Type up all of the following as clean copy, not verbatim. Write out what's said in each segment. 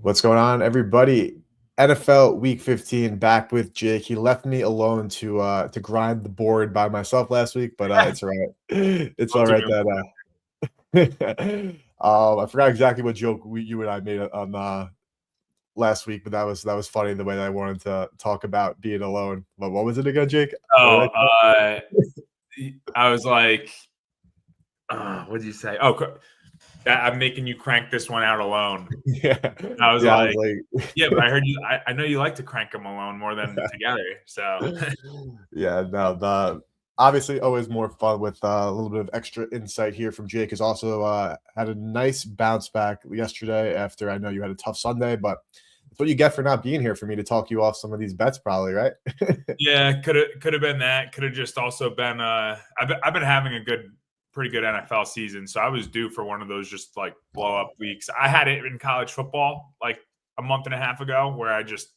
What's going on, everybody? NFL Week 15 back with Jake. He left me alone to grind the board by myself last week, but it's all right. It's I'll all do right it. that I forgot exactly what joke you and I made on last week, but that was funny the way that I wanted to talk about being alone. But what was it again, Jake? What did Oh, I say? I was like, what did you say? I'm making you crank this one out alone. Yeah, I was yeah. I was like, like, yeah, but I heard you. I know you like to crank them alone more than together. So Yeah, no, the obviously always more fun with a little bit of extra insight here from Jake. Has also had a nice bounce back yesterday after I know you had a tough Sunday, but that's what you get for not being here for me to talk you off some of these bets, probably, right? yeah, could have been that. Could have just also been. I've been having a pretty good NFL season, so I was due for one of those just like blow up weeks. I had it in college football like a month and a half ago where I just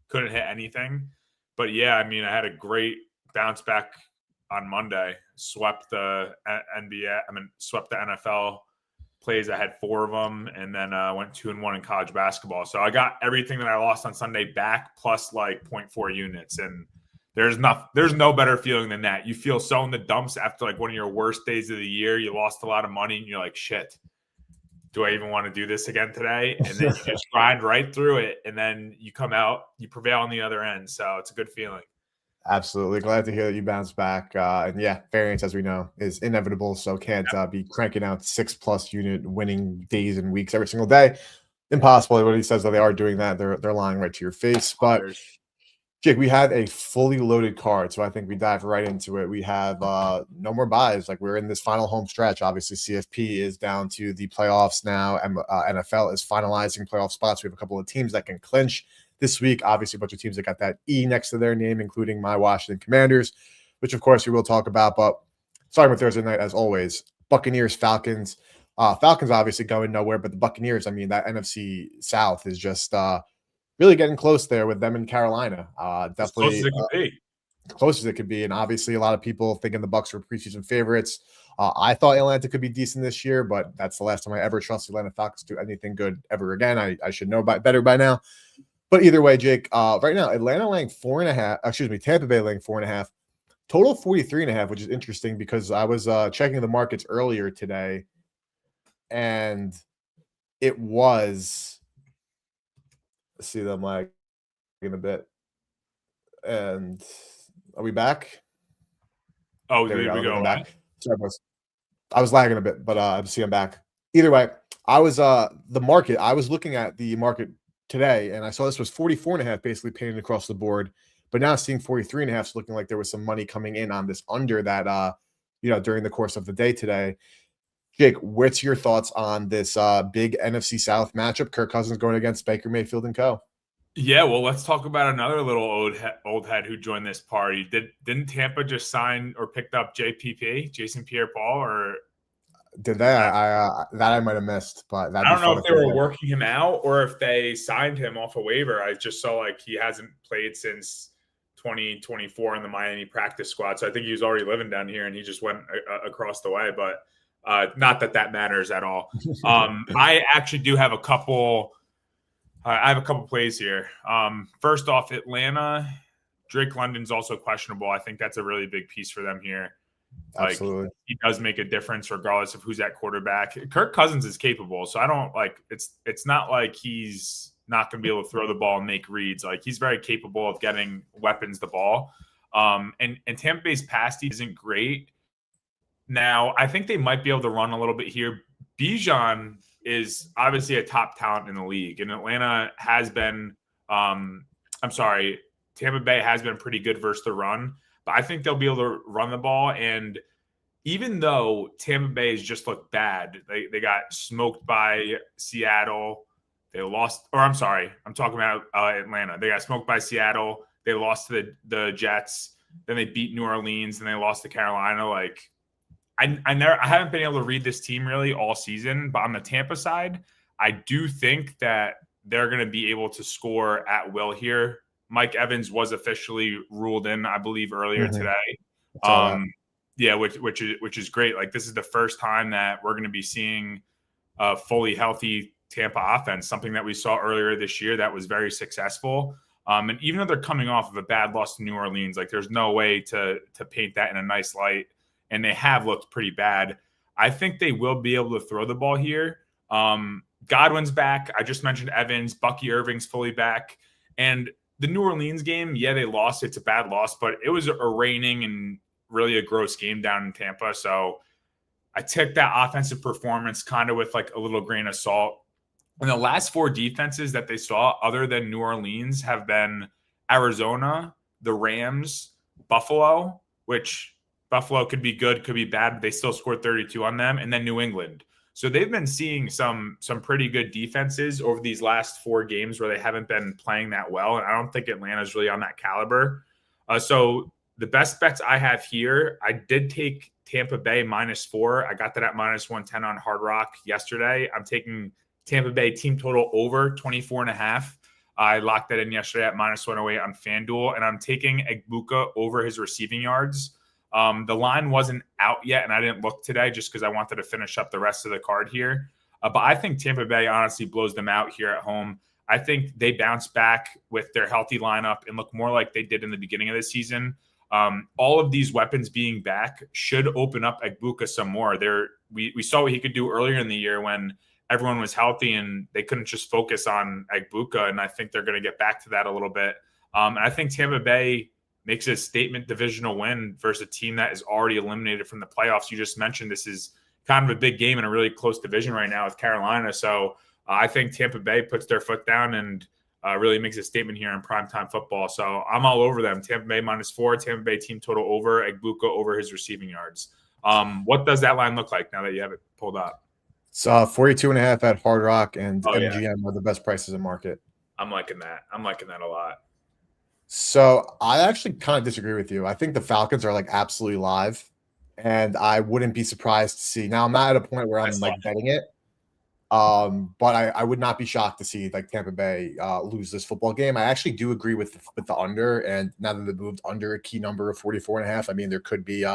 couldn't hit anything. But yeah, I mean, I had a great bounce back on Monday. Swept the NBA. I mean, swept the NFL plays. I had four of them, and then went 2-1 in college basketball. So I got everything that I lost on Sunday back, plus like zero point 0.4 units. And there's no better feeling than that. You feel so in the dumps after like one of your worst days of the year. You lost a lot of money, and you're like, shit. Do I even want to do this again today? And then you just grind right through it, and then you come out, you prevail on the other end. So it's a good feeling. Absolutely. Glad to hear that you bounced back. And yeah, variance, as we know, is inevitable. So can't be cranking out 6+ unit winning days and weeks every single day. Impossible. When he says that they are doing that, they're lying right to your face. But Jake, we had a fully loaded card, so I think we dive right into it. We have no more buys. Like, we're in this final home stretch. Obviously, CFP is down to the playoffs now, and NFL is finalizing playoff spots. We have a couple of teams that can clinch this week. Obviously, a bunch of teams that got that E next to their name, including my Washington Commanders, which of course we will talk about. But starting with Thursday night, as always, Buccaneers, Falcons. Falcons obviously going nowhere, but the Buccaneers, I mean, that NFC South is just really getting close there with them in Carolina. As close Definitely as it can be. close as it could be. And obviously, a lot of people thinking the Bucks were preseason favorites. I thought Atlanta could be decent this year, but that's the last time I ever trusted Atlanta Falcons to do anything good ever again. I should know better by now. But either way, Jake, right now, Atlanta laying 4.5, Tampa Bay laying 4.5, total 43.5, which is interesting because I was checking the markets earlier today and it was, see them like in a bit. And are we back? Oh, There we there go. we Let me go. come back. Sorry, I was lagging a bit, but I see I'm back. Either way, I was the market. I was looking at the market today, and I saw this was 44.5, basically painted across the board. But now seeing 43.5, is looking like there was some money coming in on this under that during the course of the day today. Jake, what's your thoughts on this big NFC South matchup? Kirk Cousins going against Baker Mayfield and co. Yeah, well, let's talk about another little old head who joined this party. Didn't Tampa just sign or picked up JPP, Jason Pierre-Paul, or Did that? I might have missed, but that'd I be don't know fun if if they they were did. working him out or if they signed him off a waiver. I just saw like he hasn't played since 2024 in the Miami practice squad, so I think he was already living down here and he just went across the way. But not that matters at all. I actually do have a couple. I have a couple plays here. First off, Atlanta. Drake London's also questionable. I think that's a really big piece for them here. Like, Absolutely. he does make a difference regardless of who's at quarterback. Kirk Cousins is capable, so I don't like it's not like he's not going to be able to throw the ball and make reads. Like, he's very capable of getting weapons the ball. And Tampa Bay's pass D isn't great. Now, I think they might be able to run a little bit here. Bijan is obviously a top talent in the league, and Atlanta has been. I'm sorry, Tampa Bay has been pretty good versus the run, but I think they'll be able to run the ball. And even though Tampa Bay has just looked bad, they got smoked by Seattle. They lost, or I'm sorry, I'm talking about Atlanta. They got smoked by Seattle. They lost to the Jets. Then they beat New Orleans, and they lost to Carolina. Like, I haven't been able to read this team really all season, but on the Tampa side, I do think that they're going to be able to score at will here. Mike Evans was officially ruled in, I believe, earlier Mm-hmm. today. I saw that. Yeah, which is great. Like, this is the first time that we're going to be seeing a fully healthy Tampa offense, something that we saw earlier this year that was very successful. And even though they're coming off of a bad loss to New Orleans, like there's no way to paint that in a nice light. And they have looked pretty bad. I think they will be able to throw the ball here. Godwin's back. I just mentioned Evans. Bucky Irving's fully back. And the New Orleans game, yeah, they lost. It's a bad loss, but it was a raining and really a gross game down in Tampa. So I took that offensive performance kind of with like a little grain of salt. And the last 4 defenses that they saw other than New Orleans have been Arizona, the Rams, Buffalo, which Buffalo could be good, could be bad, but they still scored 32 on them, and then New England. So they've been seeing some pretty good defenses over these last 4 games where they haven't been playing that well, and I don't think Atlanta's really on that caliber. So the best bets I have here, I did take Tampa Bay -4. I got that at -110 on Hard Rock yesterday. I'm taking Tampa Bay team total over 24.5. I locked that in yesterday at -108 on FanDuel, and I'm taking Egbuka over his receiving yards. The line wasn't out yet, and I didn't look today just because I wanted to finish up the rest of the card here. But I think Tampa Bay honestly blows them out here at home. I think they bounce back with their healthy lineup and look more like they did in the beginning of the season. All of these weapons being back should open up Egbuka some more. We saw what he could do earlier in the year when everyone was healthy and they couldn't just focus on Egbuka, and I think they're going to get back to that a little bit. And I think Tampa Bay makes a statement divisional win versus a team that is already eliminated from the playoffs. You just mentioned this is kind of a big game in a really close division right now with Carolina. So I think Tampa Bay puts their foot down and really makes a statement here in primetime football. So I'm all over them. Tampa Bay -4, Tampa Bay team total over, Egbuka over his receiving yards. What does that line look like now that you have it pulled up? It's 42.5 at Hard Rock, and MGM are the best prices in market. I'm liking that. I'm liking that a lot. So I actually kind of disagree with you. I think the Falcons are like absolutely live, and I wouldn't be surprised to see. Now I'm not at a point where I'm like betting it, but I would not be shocked to see like Tampa Bay lose this football game. I actually do agree with the under, and now that they've moved under a key number of 44.5, I mean there could be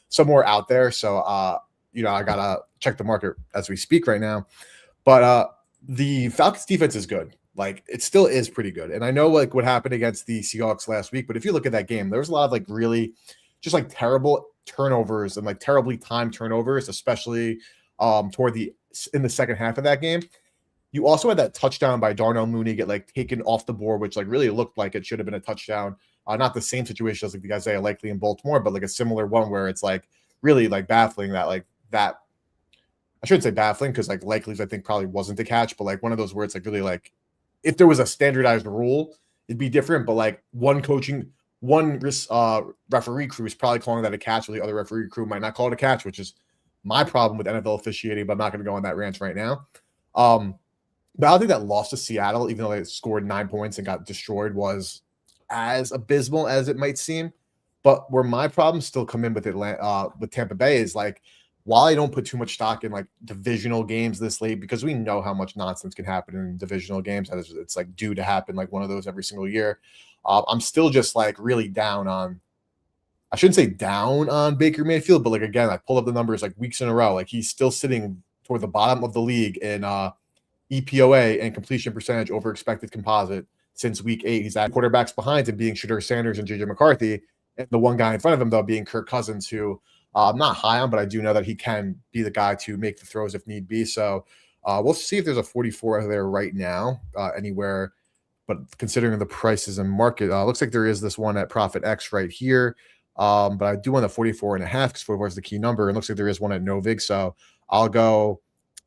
some more out there. So I gotta check the market as we speak right now. But the Falcons defense is good. Like it still is pretty good. And I know like what happened against the Seahawks last week, but if you look at that game, there was a lot of like really just like terrible turnovers and like terribly timed turnovers, especially in the second half of that game. You also had that touchdown by Darnell Mooney get like taken off the board, which like really looked like it should have been a touchdown. Not the same situation as like the Isaiah Likely in Baltimore, but like a similar one where it's like really like baffling that like that. I shouldn't say baffling because like Likely's I think probably wasn't the catch, but like one of those where it's like really like if there was a standardized rule, it'd be different. But like one referee crew is probably calling that a catch, or the other referee crew might not call it a catch, which is my problem with NFL officiating. But I'm not going to go on that rant right now. But I don't think that loss to Seattle, even though they scored 9 points and got destroyed, was as abysmal as it might seem. But where my problems still come in with Tampa Bay is like, while I don't put too much stock in like divisional games this late, because we know how much nonsense can happen in divisional games, and it's like due to happen like one of those every single year. I'm still just like really down on, I shouldn't say down on Baker Mayfield, but like again, I pulled up the numbers like weeks in a row. Like he's still sitting toward the bottom of the league in EPOA and completion percentage over expected composite since week 8. He's at quarterbacks behind him being Shedeur Sanders and JJ McCarthy, and the one guy in front of him though being Kirk Cousins, who I'm not high on, but I do know that he can be the guy to make the throws if need be. So we'll see if there's a 44 out there right now anywhere. But considering the prices and market, looks like there is this one at Profit X right here. But I do want a 44.5 because 44 is the key number. And looks like there is one at Novig. So I'll go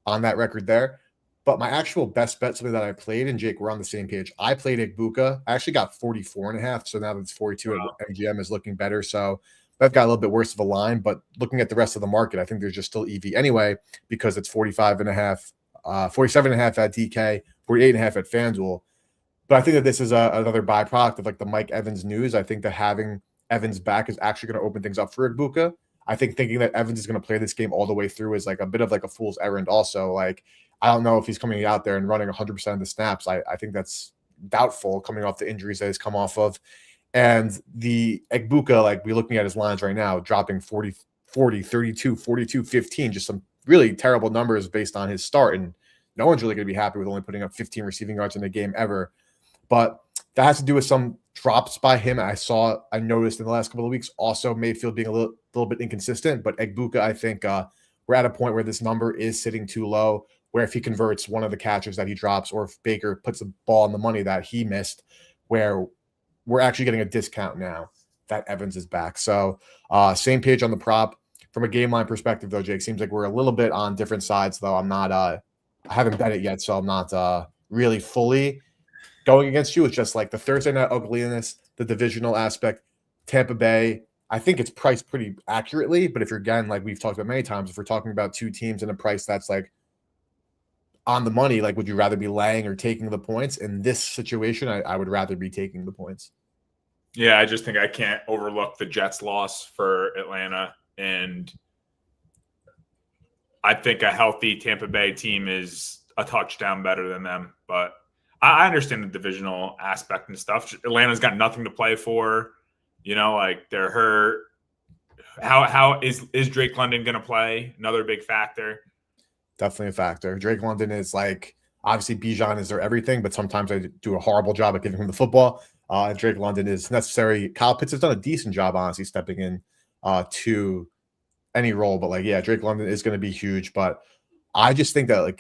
on that record there. But my actual best bet, something that I played, and Jake, we're on the same page. I played Egbuka. I actually got 44.5. So now that it's 42 at MGM is looking better. So that got a little bit worse of a line, but looking at the rest of the market, I think there's just still EV anyway, because it's 45.5, 47.5 at DK, 48.5 at FanDuel. But I think that this is another byproduct of like the Mike Evans news. I think that having Evans back is actually going to open things up for Egbuka. I think thinking that Evans is going to play this game all the way through is like a bit of like a fool's errand also. Like, I don't know if he's coming out there and running 100% of the snaps. I think that's doubtful coming off the injuries that he's come off of. And the Egbuka, like we're looking at his lines right now, dropping 40, 32, 42, 15, just some really terrible numbers based on his start. And no one's really going to be happy with only putting up 15 receiving yards in a game ever. But that has to do with some drops by him. I noticed in the last couple of weeks also Mayfield being a little bit inconsistent. But Egbuka, I think we're at a point where this number is sitting too low, where if he converts one of the catches that he drops, or if Baker puts the ball on the money that he missed, where we're actually getting a discount now that Evans is back. So same page on the prop. From a game line perspective, though, Jake, seems like we're a little bit on different sides, though. I'm not I haven't bet it yet, so I'm not really fully going against you. It's just like the Thursday night ugliness, the divisional aspect. Tampa Bay, I think it's priced pretty accurately, but if you're, again, like we've talked about many times, if we're talking about two teams and a price that's like on the money, like would you rather be laying or taking the points? In this situation, I would rather be taking the points. Yeah, I just think I can't overlook the Jets' loss for Atlanta. And I think a healthy Tampa Bay team is a touchdown better than them. But I understand the divisional aspect and stuff. Atlanta's got nothing to play for. Like they're hurt. How is Drake London going to play? Another big factor. Definitely a factor. Drake London is like, obviously Bijan is their everything, but sometimes I do a horrible job at giving him the football. And Drake London is necessary. Kyle Pitts has done a decent job, honestly, stepping in to any role. But Drake London is going to be huge. But I just think that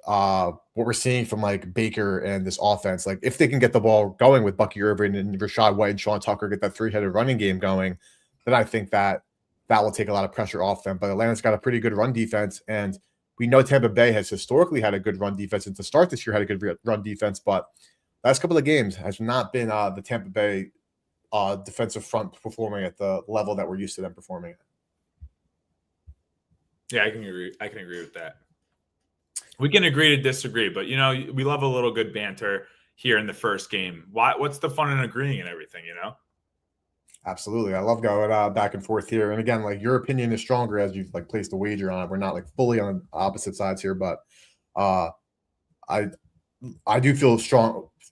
what we're seeing from Baker and this offense, if they can get the ball going with Bucky Irvin and Rachaad White and Sean Tucker, get that three-headed running game going, then I think that will take a lot of pressure off them. But Atlanta's got a pretty good run defense, and we know Tampa Bay has historically had a good run defense, and to start this year had a good run defense, but last couple of games has not been the Tampa Bay defensive front performing at the level that we're used to them performing at. Yeah, I can agree with that. We can agree to disagree, but we love a little good banter here in the first game. What's the fun in agreeing and everything, Absolutely. I love going back and forth here. And again, your opinion is stronger as you've placed a wager on it. We're not fully on opposite sides here, but I do feel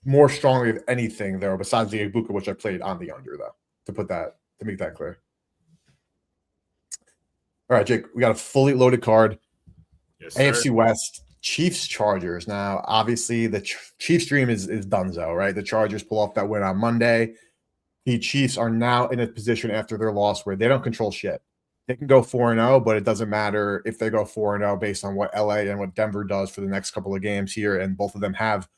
more strongly of anything though, besides the Egbuka, which I played on the under though, to make that clear. All right, Jake, we got a fully loaded card. Yes, AFC West, Chiefs, Chargers. Now, obviously, the Chiefs dream is donezo, right? The Chargers pull off that win on Monday. The Chiefs are now in a position after their loss where they don't control shit. They can go 4-0, but it doesn't matter if they go 4-0 based on what LA and what Denver does for the next couple of games here, and both of them have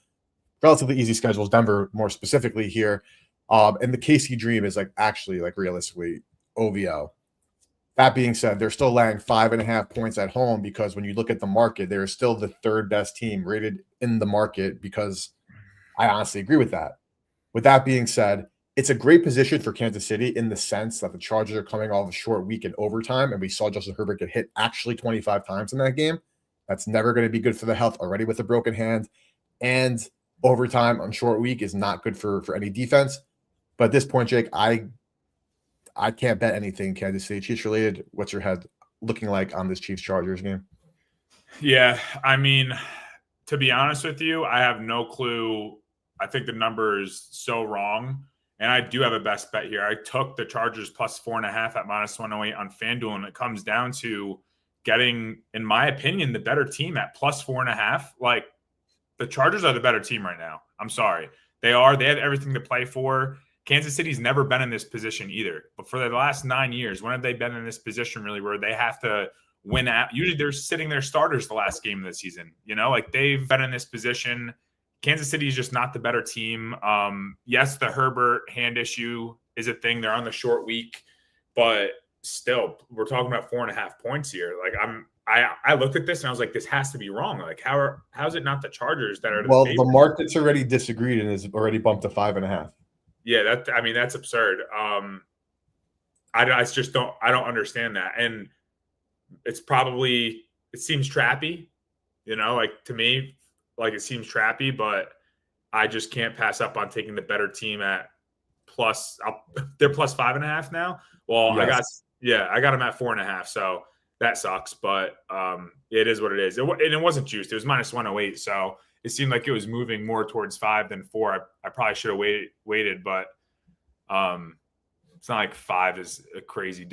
relatively easy schedules, Denver more specifically here. And the KC dream is actually realistically OVO. That being said, they're still laying 5.5 points at home because when you look at the market, they're still the third best team rated in the market, because I honestly agree with that. With that being said, it's a great position for Kansas City in the sense that the Chargers are coming off a short week in overtime, and we saw Justin Herbert get hit actually 25 times in that game. That's never going to be good for the health already with a broken hand, and overtime on short week is not good for any defense. But at this point, Jake, I can't bet anything Kansas City Chiefs related. What's your head looking like on this Chiefs Chargers game? Yeah, I mean, to be honest with you, I have no clue. I think the number is so wrong. And I do have a best bet here. I took the Chargers plus 4.5 at -108 on FanDuel, and it comes down to getting, in my opinion, the better team at plus 4.5. The Chargers are the better team right now. I'm sorry. They are. They have everything to play for. Kansas City's never been in this position either. But for the last 9 years, when have they been in this position really where they have to win at? Usually they're sitting their starters the last game of the season. They've been in this position. Kansas City is just not the better team. Yes, the Herbert hand issue is a thing. They're on the short week, but still, we're talking about 4.5 points here. I looked at this and I was like, this has to be wrong. How's it not the Chargers that are the favorite? The market's already disagreed and is already bumped to 5.5. Yeah, that's absurd. I don't understand that, and it seems trappy. To me. It seems trappy, but I just can't pass up on taking the better team at plus. They're plus 5.5 now. Well, yes. I got them at 4.5, so that sucks. But it is what it is. And it wasn't juiced. It was -108, so it seemed like it was moving more towards 5 than 4. I probably should have waited, but it's not like 5 is a crazy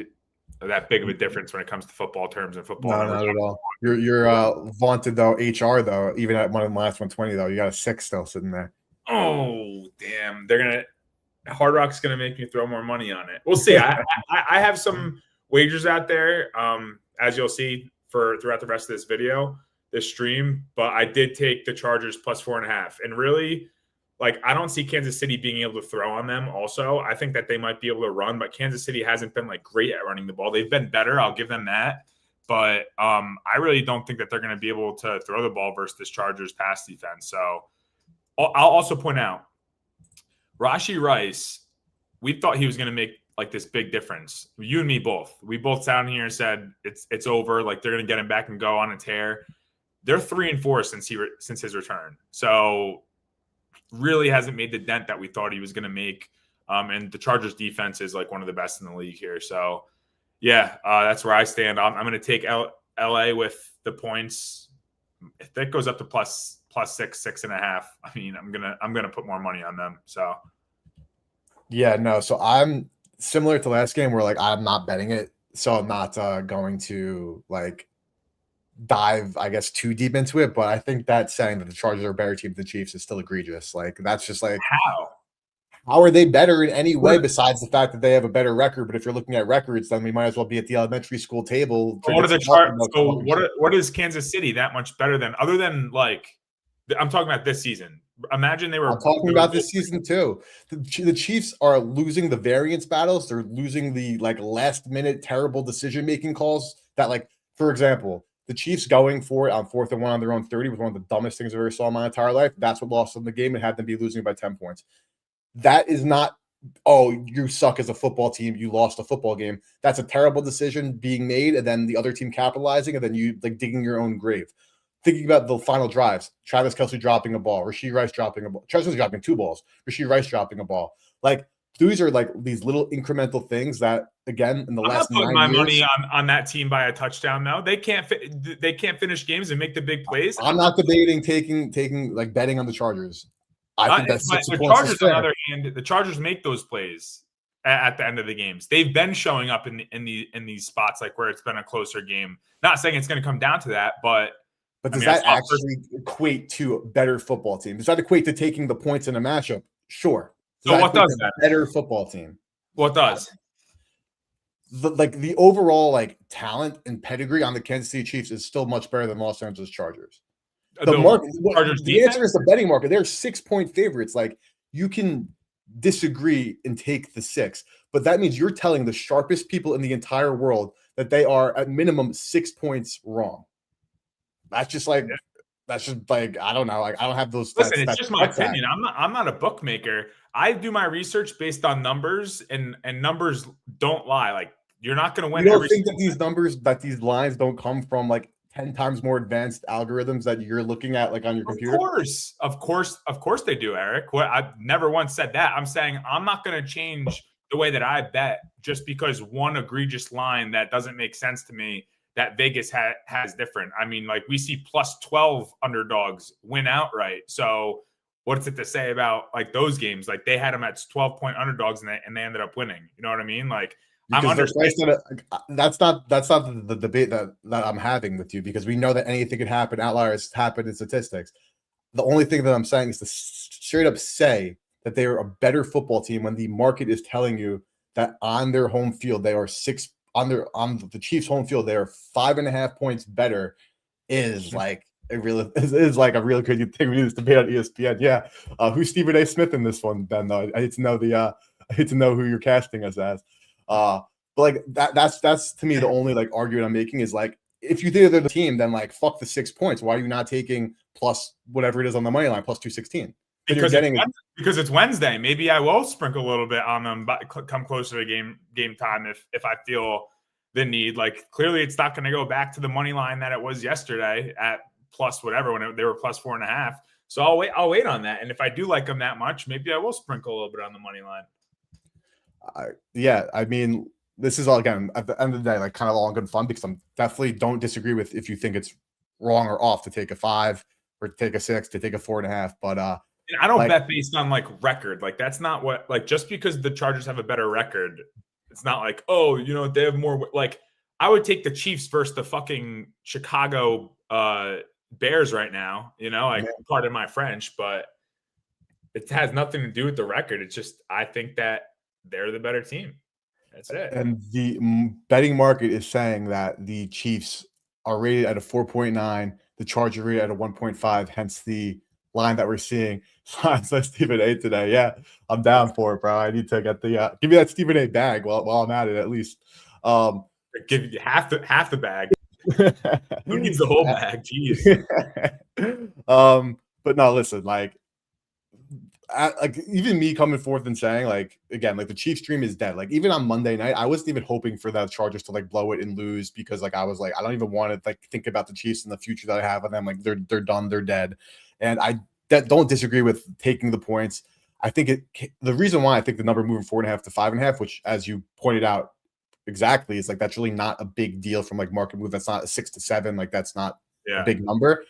that big of a difference when it comes to football terms and football No, numbers. not at all. Your vaunted though HR though, even at one of the last 120 though, you got a 6 still sitting there. Oh, damn. Hard Rock's gonna make me throw more money on it. We'll see. I have some wagers out there, as you'll see throughout the rest of this stream. But I did take the Chargers plus 4.5, and really, like, I don't see Kansas City being able to throw on them. Also, I think that they might be able to run, but Kansas City hasn't been like great at running the ball. They've been better. I'll give them that. But I really don't think that they're going to be able to throw the ball versus this Chargers pass defense. So I'll also point out, Rashee Rice, we thought he was going to make like this big difference. You and me both. We both sat here and said it's over. Like they're going to get him back and go on a tear. They're 3-4 since his return. So really hasn't made the dent that we thought he was going to make. And the Chargers defense is like one of the best in the league here. So yeah, that's where I stand. I'm going to take LA with the points. If that goes up to plus 6.5, I mean, I'm gonna put more money on them. So yeah, no. So I'm similar to last game where like I'm not betting it, so I'm not going to like dive, I guess, too deep into it. But I think that saying that the Chargers are a better team than the Chiefs is still egregious. Like that's just like how are they better in any way besides the fact that they have a better record? But if you're looking at records, then we might as well be at the elementary school table. What is Kansas City that much better than, other than like, I'm talking about this season. Imagine I'm talking about this season too. The Chiefs are losing the variance battles. They're losing the like last minute terrible decision making calls that, like, for example, the Chiefs going for it on 4th and 1 on their own 30 was one of the dumbest things I've ever saw in my entire life. That's what lost them the game and had them be losing by 10 points. That is not, oh, you suck as a football team, you lost a football game. That's a terrible decision being made, and then the other team capitalizing, and then you like digging your own grave. Thinking about the final drives, Travis Kelce dropping a ball, Rashee Rice dropping a ball, Travis Kelce dropping 2 balls, Rashee Rice dropping a ball. Like these are like these little incremental things that, again, in the last 9 years, my money on that team by a touchdown. Though they can't finish games and make the big plays. I'm not debating taking like betting on the Chargers. I think that's the Chargers. On the other hand, the Chargers make those plays at the end of the games. They've been showing up in these spots like where it's been a closer game. Not saying it's going to come down to that, but does that actually equate to a better football team? Does that equate to taking the points in a matchup? Sure. So what does that? Better football team. What does? The overall like talent and pedigree on the Kansas City Chiefs is still much better than Los Angeles Chargers. The answer is the betting market. They're 6-point favorites. Like you can disagree and take the 6, but that means you're telling the sharpest people in the entire world that they are at minimum 6 points wrong. That's just like I don't know. Like I don't have those. Listen, it's just my opinion. I'm not a bookmaker. I do my research based on numbers, and numbers don't lie. Like you're not going to win. You don't think that these lines don't come from like 10 times more advanced algorithms that you're looking at like on your computer? Of course they do, Eric. I've never once said that. I'm saying I'm not going to change the way that I bet just because one egregious line that doesn't make sense to me that Vegas has different. I mean, like we see plus 12 underdogs win outright. So what's it to say about like those games? Like they had them at 12-point underdogs and they ended up winning. You know what I mean? Like that's not the debate that I'm having with you, because we know that anything could happen. Outliers happen in statistics. The only thing that I'm saying is to straight up say that they are a better football team when the market is telling you that on their home field they are on the Chiefs' home field they are 5.5 points better. Is like it really is like a real good thing. We do this debate on ESPN. Yeah, who's Stephen A. Smith in this one, Ben? Though I hate to know who you're casting us as. But like that's to me the only like argument I'm making is like if you think they're the team, then like fuck the 6 points. Why are you not taking plus whatever it is on the money line plus 216? Because it's Wednesday. Maybe I will sprinkle a little bit on them, but come closer to game time if I feel the need. Like clearly, it's not going to go back to the money line that it was yesterday at plus whatever when they were plus 4.5. So I'll wait on that. And if I do like them that much, maybe I will sprinkle a little bit on the money line. Yeah, I mean, this is all again at the end of the day, like kind of all good fun because I'm definitely don't disagree with if you think it's wrong or off to take a 5 or to take a 6 to take a 4.5, but I don't bet based on like record. Like that's not what, like just because the Chargers have a better record, It's not like, oh, they have more. Like, I would take the Chiefs versus the fucking Chicago Bears right now. Pardon my French, but it has nothing to do with the record. It's just I think that they're the better team. That's it. And the betting market is saying that the Chiefs are rated at a 4.9, the Chargers rated at a 1.5, hence the line that we're seeing. Says Stephen A today. Yeah, I'm down for it, bro. I need to get the give me that Stephen A bag while I'm at it at least. Give you half the bag. Who needs the whole bag? Jeez. But no, listen, like even me coming forth and saying, like, again, like the Chiefs dream is dead. Like even on Monday night, I wasn't even hoping for the Chargers to like blow it and lose, because like I was like, I don't even want to like think about the Chiefs and the future that I have on them. Like they're done, they're dead. And I don't disagree with taking the points. I think the reason why I think the number moving 4.5 to 5.5, which as you pointed out exactly, is like that's really not a big deal from like market move. That's not a 6 to 7. Like that's not a big number.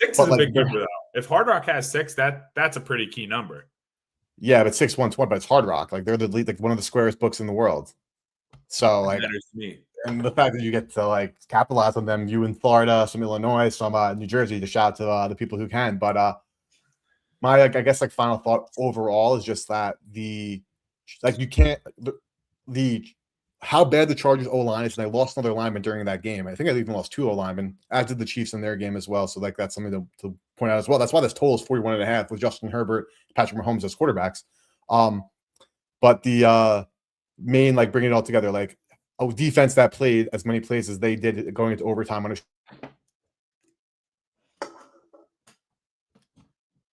6 is a big number though. If Hard Rock has 6, that's a pretty key number. Yeah, but 6-1-20, but it's Hard Rock. Like they're the lead, like one of the squarest books in the world. So like, and the fact that you get to like capitalize on them, you in Florida, some Illinois, some New Jersey, to shout out to the people who can. But my I guess like final thought overall is just that you can't the how bad the Chargers O-line is, and they lost another lineman during that game. I think they even lost 2 O-linemen, as did the Chiefs in their game as well. So like that's something to point out as well. That's why this total is 41.5 with Justin Herbert, Patrick Mahomes as quarterbacks. But the main, like bringing it all together, like a defense that played as many plays as they did going into overtime on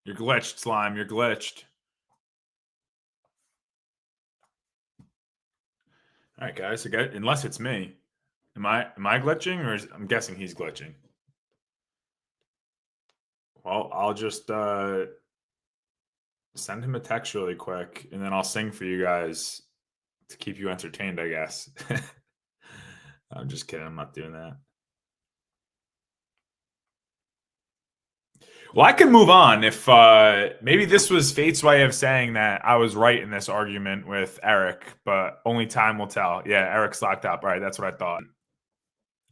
You're glitched, Slime. You're glitched. All right, guys. Unless it's me, am I glitching, or I'm guessing he's glitching? Well, I'll just send him a text really quick, and then I'll sing for you guys to keep you entertained, I guess. I'm just kidding. I'm not doing that. Well, I can move on if maybe this was Fate's way of saying that I was right in this argument with Eric, but only time will tell. Yeah, Eric's locked up. All right, that's what I thought.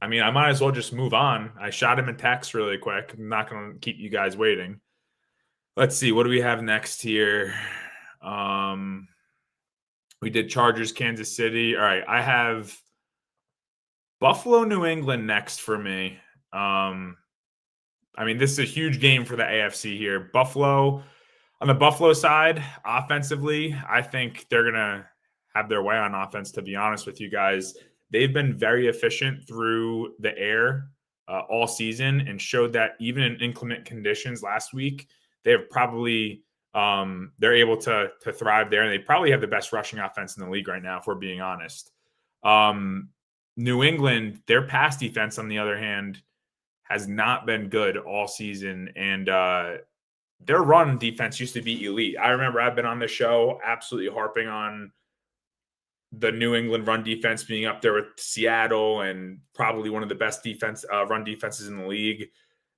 I mean, I might as well just move on. I shot him a text really quick. I'm not going to keep you guys waiting. Let's see. What do we have next here? We did Chargers, Kansas City. All right, I have Buffalo, New England next for me. I mean, this is a huge game for the AFC here. Buffalo, on the Buffalo side, offensively, I think they're going to have their way on offense, to be honest with you guys. They've been very efficient through the air all season, and showed that even in inclement conditions last week, they've probably they're able to thrive there, and they probably have the best rushing offense in the league right now, if we're being honest. New England, their pass defense, on the other hand, has not been good all season, and their run defense used to be elite. I remember I've been on the show absolutely harping on the New England run defense being up there with Seattle and probably one of the best run defenses in the league.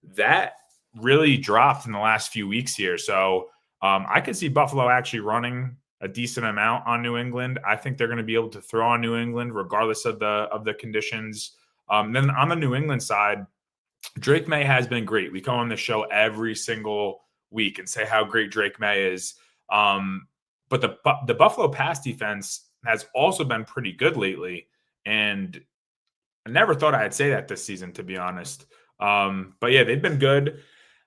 That really dropped in the last few weeks here. So I could see Buffalo actually running a decent amount on New England. I think they're going to be able to throw on New England regardless of the conditions. Then on the New England side, Drake May has been great. We come on the show every single week and say how great Drake May is. But the Buffalo pass defense has also been pretty good lately. And I never thought I'd say that this season, to be honest. But yeah, they've been good.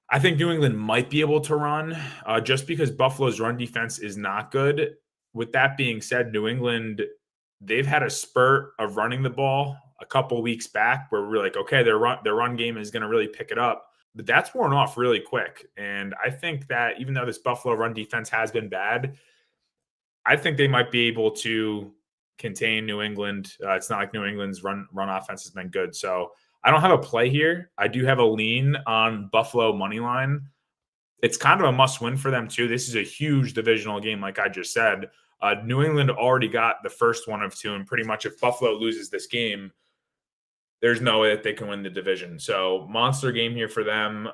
I think New England might be able to run just because Buffalo's run defense is not good. With that being said, New England, they've had a spurt of running the ball a couple weeks back where we're like, okay, their run game is going to really pick it up. But that's worn off really quick. And I think that even though this Buffalo run defense has been bad, I think they might be able to contain New England. It's not like New England's run offense has been good. So I don't have a play here. I do have a lean on Buffalo money line. It's kind of a must win for them too. This is a huge divisional game, like I just said. New England already got the first one of 2, and pretty much if Buffalo loses this game, there's no way that they can win the division. So monster game here for them.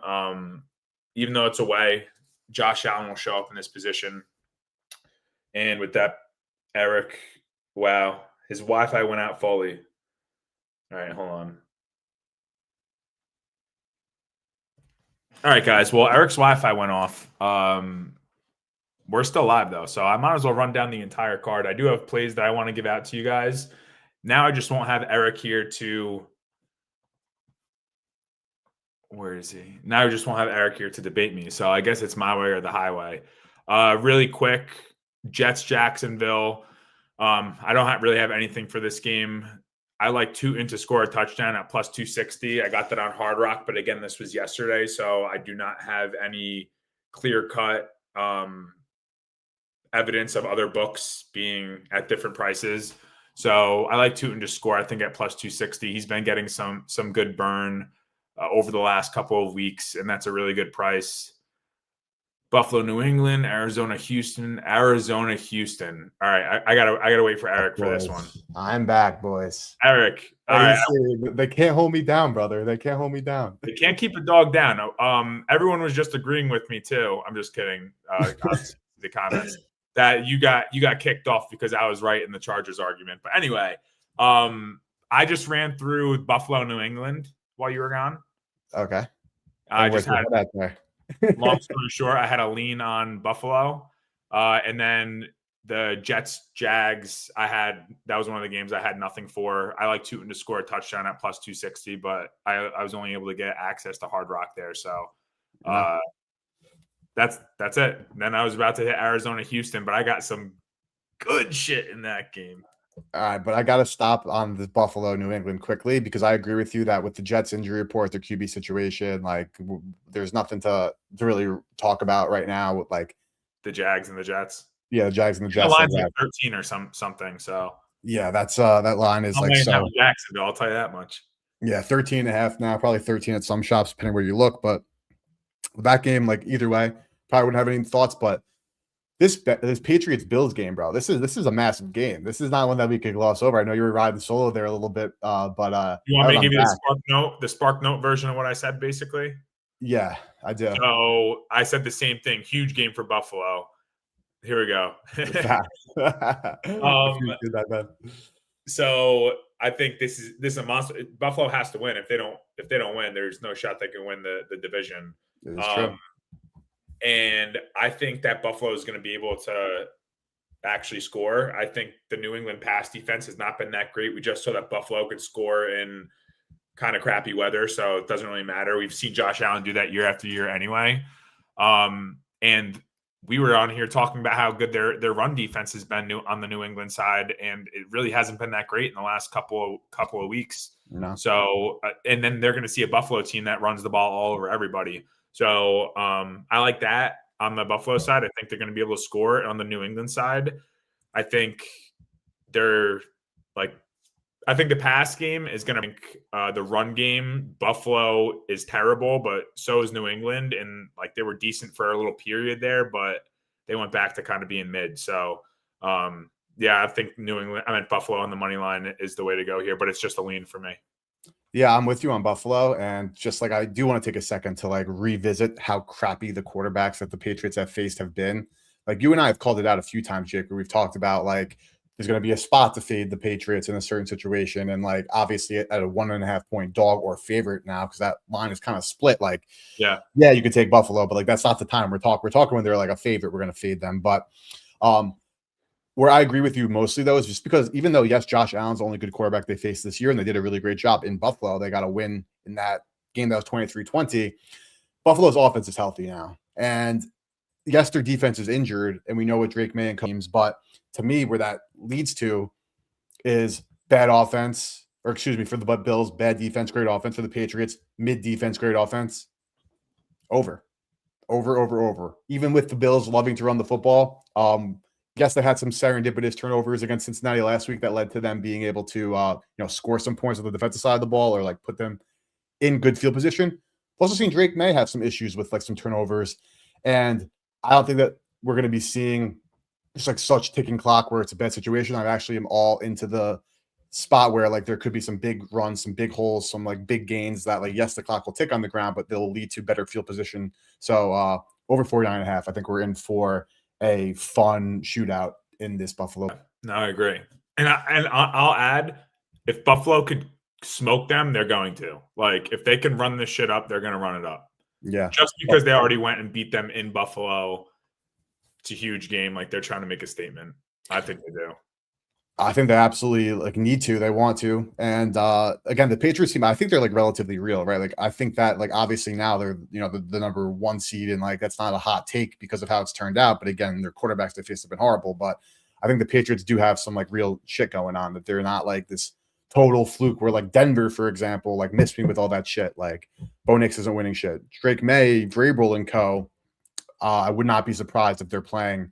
Even though it's away, Josh Allen will show up in this position. And with that, Eric, Wow. His Wi-Fi went out fully. All right, hold on. All right, guys. Well, Eric's Wi-Fi went off. We're still live though, so I might as well run down the entire card. I do have plays that I want to give out to you guys. Now I just won't have Eric here to. Where is he? Now I just won't have Eric here to debate me. So I guess it's my way or the highway. Really quick, Jets Jacksonville. I don't really have anything for this game. I like Tootin to score a touchdown at plus 260. I got that on Hard Rock, but again, this was yesterday, so I do not have any clear cut evidence of other books being at different prices. So I like Tootin to score. I think at plus 260, he's been getting some good burn over the last couple of weeks, and that's a really good price. Buffalo, New England, Arizona, Houston. All right, I gotta wait for Eric for this one. I'm back, boys. Eric, all right. They can't hold me down, brother. They can't hold me down. They can't keep a dog down. Everyone was just agreeing with me too. I'm just kidding. The comments that you got kicked off because I was right in the Chargers argument. But anyway, I just ran through Buffalo, New England while you were gone. Okay. I just had that there. Long story short, I had a lean on Buffalo, and then the Jets Jags. That was one of the games I had nothing for. I like Tootin to score a touchdown at plus 260, but I was only able to get access to Hard Rock there, so that's it. Then I was about to hit Arizona Houston, but I got some good shit in that game. All right, but I got to stop on the Buffalo New England quickly because I agree with you that with the Jets injury report, their QB situation, like there's nothing to really talk about right now with like the Jags and the Jets. Yeah, the Jags and the Jets. The line's like 13 or something. So yeah, that's that line is like so. Jacksonville, I'll tell you that much. Yeah, 13.5 now, probably 13 at some shops, depending where you look. But that game, like either way, probably wouldn't have any thoughts. But this Patriots Bills game, bro, this is a massive game. This is not one that we could gloss over. I know you were riding solo there a little bit, but you want me to give you the Spark Note version of what I said, basically? Yeah, I do. So I said the same thing. Huge game for Buffalo. Here we go. So I think this is a monster. Buffalo has to win. If they don't win, there's no shot they can win the division. True. And I think that Buffalo is going to be able to actually score. I think the New England pass defense has not been that great. We just saw that Buffalo could score in kind of crappy weather, so it doesn't really matter. We've seen Josh Allen do that year after year anyway. And we were on here talking about how good their run defense has been on the New England side, and it really hasn't been that great in the last couple of weeks. No. So, and then they're going to see a Buffalo team that runs the ball all over everybody. So I like that on the Buffalo side. I think they're going to be able to score. On the New England side, I think the pass game is going to make the run game. Buffalo is terrible, but so is New England. And like they were decent for a little period there, but they went back to kind of being mid. So I think Buffalo on the money line is the way to go here, but it's just a lean for me. Yeah, I'm with you on Buffalo. And just like I do want to take a second to like revisit how crappy the quarterbacks that the Patriots have faced have been. Like you and I have called it out a few times, Jake, where we've talked about like there's going to be a spot to fade the Patriots in a certain situation. And like obviously at a 1.5 point dog or favorite now, because that line is kind of split. Like, yeah, you could take Buffalo, but like that's not the time we're talking when they're like a favorite, we're going to fade them. But where I agree with you mostly, though, is just because even though, yes, Josh Allen's the only good quarterback they faced this year, and they did a really great job in Buffalo, they got a win in that game that was 23-20. Buffalo's offense is healthy now. And yes, their defense is injured, and we know what Drake May and teams, but to me, where that leads to is bad offense, or excuse me, for the Bills, bad defense, great offense. For the Patriots, mid defense, great offense. Over. Even with the Bills loving to run the football, yes, they had some serendipitous turnovers against Cincinnati last week that led to them being able to, score some points on the defensive side of the ball or like put them in good field position. I've also seen Drake May have some issues with like some turnovers, and I don't think that we're going to be seeing just like such ticking clock where it's a bad situation. I actually am all into the spot where like there could be some big runs, some big holes, some like big gains that like yes, the clock will tick on the ground, but they'll lead to better field position. So over 49.5, I think we're in for a fun shootout in this Buffalo. No, I agree. I'll add, if Buffalo could smoke them, they're going to. Like, if they can run this shit up, they're going to run it up. Yeah. Just because they already went and beat them in Buffalo, it's a huge game. Like, they're trying to make a statement. I think they do. I think they absolutely like need to. They want to. And again, the Patriots team, I think they're like relatively real, right? Like I think that like obviously now they're the number 1 seed, and like that's not a hot take because of how it's turned out. But again, their quarterbacks they faced have been horrible. But I think the Patriots do have some like real shit going on, that they're not like this total fluke where like Denver, for example, like missed me with all that shit. Like Bo Nix isn't winning shit. Drake May, Vrabel and co. I would not be surprised if they're playing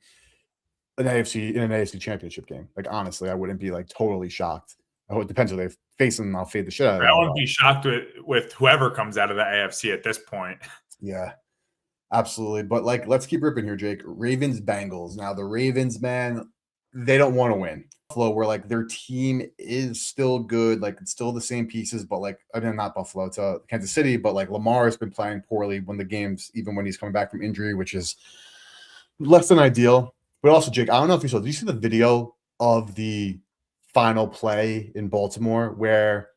an AFC championship game. Like honestly, I wouldn't be like totally shocked. Oh, it depends who they face, and I'll fade the shit out of I them. wouldn't be shocked with whoever comes out of the AFC at this point. Yeah, absolutely. But like, let's keep ripping here, Jake. Ravens Bengals. Now the Ravens, man, they don't want to win. Buffalo, where like their team is still good, like it's still the same pieces, but like I mean, not Buffalo, to Kansas City, but like Lamar has been playing poorly when the games, even when he's coming back from injury, which is less than ideal. But also, Jake, I don't know if you saw. Did you see the video of the final play in Baltimore where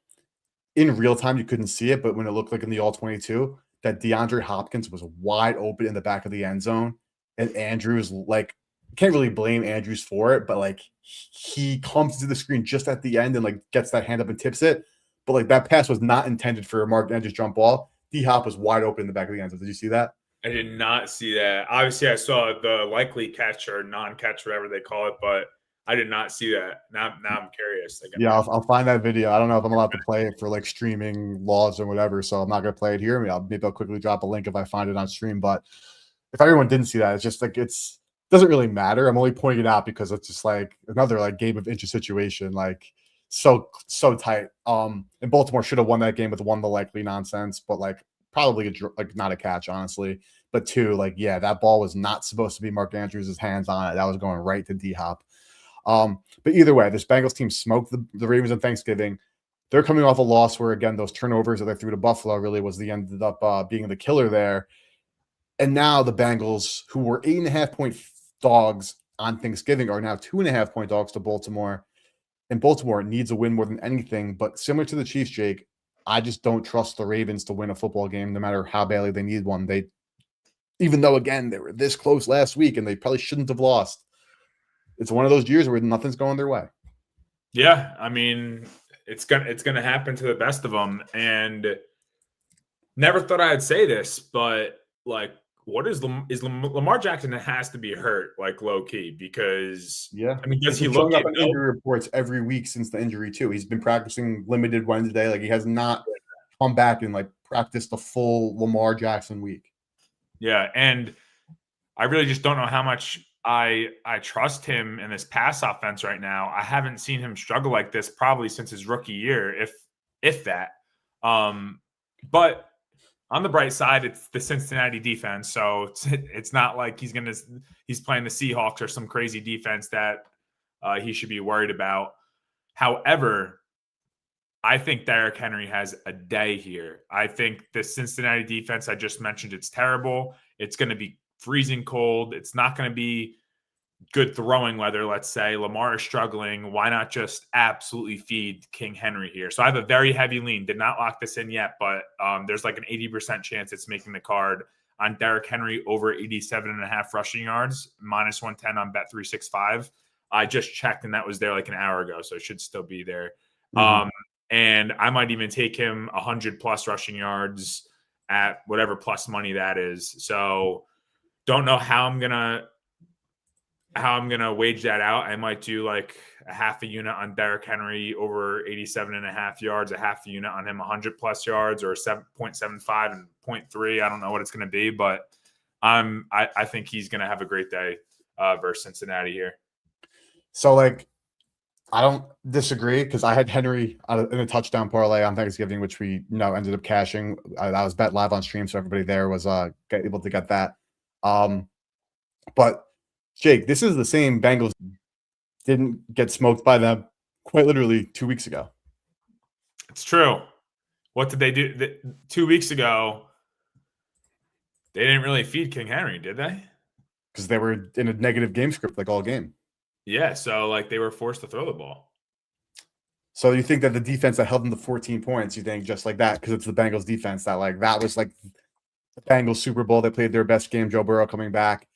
in real time you couldn't see it, but when it looked like in the all 22 that DeAndre Hopkins was wide open in the back of the end zone, and Andrews like can't really blame Andrews for it, but like he comes to the screen just at the end and like gets that hand up and tips it. But like that pass was not intended for a Mark Andrews jump ball. D Hop was wide open in the back of the end zone. Did you see that? I did not see that. Obviously, I saw the likely catch or non-catch, whatever they call it, but I did not see that. Now I'm curious. Again. Yeah, I'll find that video. I don't know if I'm allowed to play it for like streaming laws or whatever, so I'm not gonna play it here. Maybe I'll quickly drop a link if I find it on stream. But if everyone didn't see that, it's just like it's doesn't really matter. I'm only pointing it out because it's just like another like game of inches situation, like so tight. And Baltimore should have won that game with one the likely nonsense, but like probably like not a catch, honestly. But two, like yeah, that ball was not supposed to be Mark Andrews' hands on it. That was going right to D Hop. But either way, this Bengals team smoked the Ravens on Thanksgiving. They're coming off a loss where, again, those turnovers that they threw to Buffalo really was the ended up being the killer there. And now the Bengals, who were 8.5-point dogs on Thanksgiving, are now 2.5-point dogs to Baltimore. And Baltimore needs a win more than anything. But similar to the Chiefs, Jake, I just don't trust the Ravens to win a football game, no matter how badly they need one. Even though, again, they were this close last week and they probably shouldn't have lost. It's one of those years where nothing's going their way. Yeah, I mean, it's gonna happen to the best of them. And never thought I'd say this, but like, what is Lamar Jackson has to be hurt, like low key, because yeah, I mean, does he showing look up on injury reports every week since the injury too? He's been practicing limited Wednesday, like he has not come back and like practiced the full Lamar Jackson week. Yeah, and I really just don't know how much I trust him in this pass offense right now. I haven't seen him struggle like this probably since his rookie year, if that. But on the bright side, it's the Cincinnati defense, so it's not like he's playing the Seahawks or some crazy defense that he should be worried about. However, I think Derrick Henry has a day here. I think the Cincinnati defense I just mentioned, it's terrible. It's going to be freezing cold. It's not going to be good throwing weather, let's say. Lamar is struggling. Why not just absolutely feed King Henry here? So I have a very heavy lean. Did not lock this in yet, but there's like an 80% chance it's making the card on Derrick Henry over 87.5 rushing yards, minus 110 on Bet365. I just checked, and that was there like an hour ago, so it should still be there. Mm-hmm. And I might even take him 100+ rushing yards at whatever plus money that is. So don't know how I'm gonna wage that out. I might do like a half a unit on Derrick Henry over 87.5 yards, a half a unit on him 100+ yards, or 7.75 and 0.3. I don't know what it's going to be, but I think he's going to have a great day versus Cincinnati here. So like, I don't disagree because I had Henry in a touchdown parlay on Thanksgiving, which we ended up cashing. That was bet live on stream, so everybody there was able to get that. But Jake, this is the same Bengals didn't get smoked by them quite literally 2 weeks ago. It's true. What did they do 2 weeks ago? They didn't really feed King Henry, did they? Because they were in a negative game script like all game. Yeah, so like they were forced to throw the ball. So you think that the defense that held them to 14 points, you think just like that, because it's the Bengals defense that like that was like the Bengals Super Bowl. They played their best game, Joe Burrow coming back.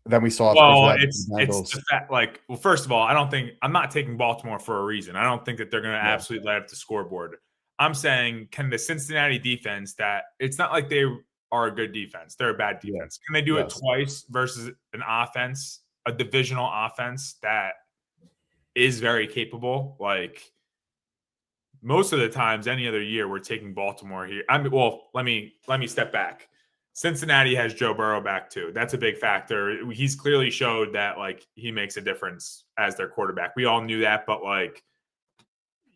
Then we saw, of course, Well, what happened to it's the it's Bengals. the fact, like, well, first of all, I'm not taking Baltimore for a reason. I don't think that they're going to Yeah. absolutely light up the scoreboard. I'm saying, can the Cincinnati defense, that it's not like they are a good defense, they're a bad Yeah. defense. Can they do it Yes. twice versus an offense, a divisional offense that is very capable? Like, most of the times, any other year, we're taking Baltimore here. I mean, well, let me step back. Cincinnati has Joe Burrow back too. That's a big factor. He's clearly showed that like he makes a difference as their quarterback. We all knew that, but like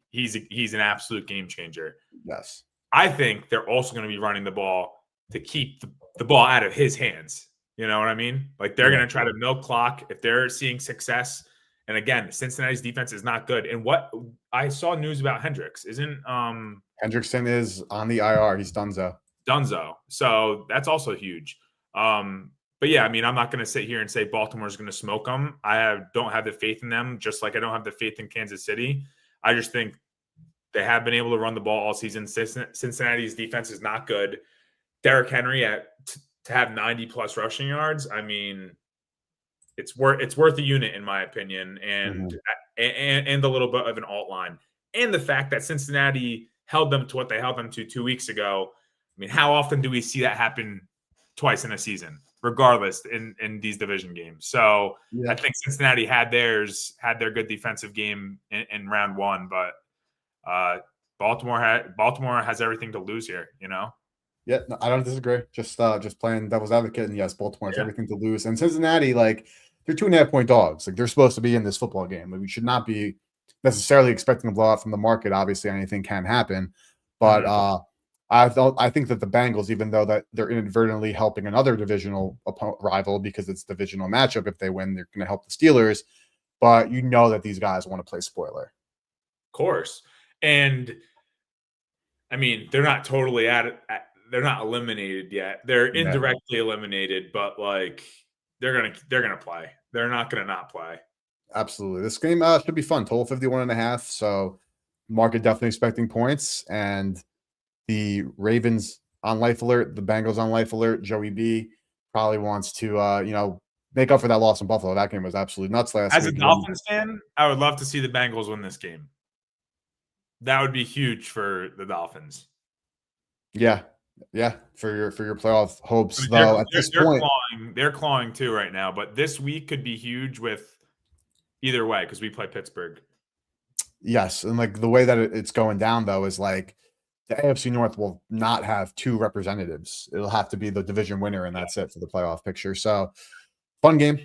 he's an absolute game changer. Yes. I think they're also going to be running the ball to keep the ball out of his hands. You know what I mean? Like they're going to try to milk clock if they're seeing success. And again, Cincinnati's defense is not good. And what I saw news about Hendricks isn't Hendrickson is on the IR. He's donezo. So that's also huge. But yeah, I mean, I'm not going to sit here and say Baltimore's going to smoke them. Don't have the faith in them, just like I don't have the faith in Kansas City. I just think they have been able to run the ball all season. Cincinnati's defense is not good. Derrick Henry to have 90+ rushing yards. I mean, it's worth a unit in my opinion, and a little bit of an alt line, and the fact that Cincinnati held them to what they held them to 2 weeks ago. I mean, how often do we see that happen twice in a season, regardless in these division games? So I think Cincinnati had their good defensive game in round one, but Baltimore has everything to lose here, you know? Yeah, no, I don't disagree. Just playing devil's advocate, and yes, Baltimore has everything to lose. And Cincinnati, like, they're 2.5-point dogs. Like, they're supposed to be in this football game. Like, we should not be necessarily expecting a blowout from the market. Obviously, anything can happen. But I think that the Bengals, even though that they're inadvertently helping another divisional rival because it's a divisional matchup, if they win, they're going to help the Steelers. But you know that these guys want to play spoiler. Of course. And, I mean, they're not totally they're not eliminated yet. They're indirectly eliminated, but like they're gonna play. They're not gonna not play. Absolutely. This game should be fun. Total 51.5. So market definitely expecting points. And the Ravens on life alert, the Bengals on life alert. Joey B probably wants to make up for that loss in Buffalo. That game was absolutely nuts last week. As a Dolphins fan, I would love to see the Bengals win this game. That would be huge for the Dolphins. Yeah, for your playoff hopes. I mean, though at this point, they're clawing too right now. But this week could be huge with either way because we play Pittsburgh. Yes, and like the way that it's going down though is like the AFC North will not have two representatives. It'll have to be the division winner, and that's it for the playoff picture. So fun game.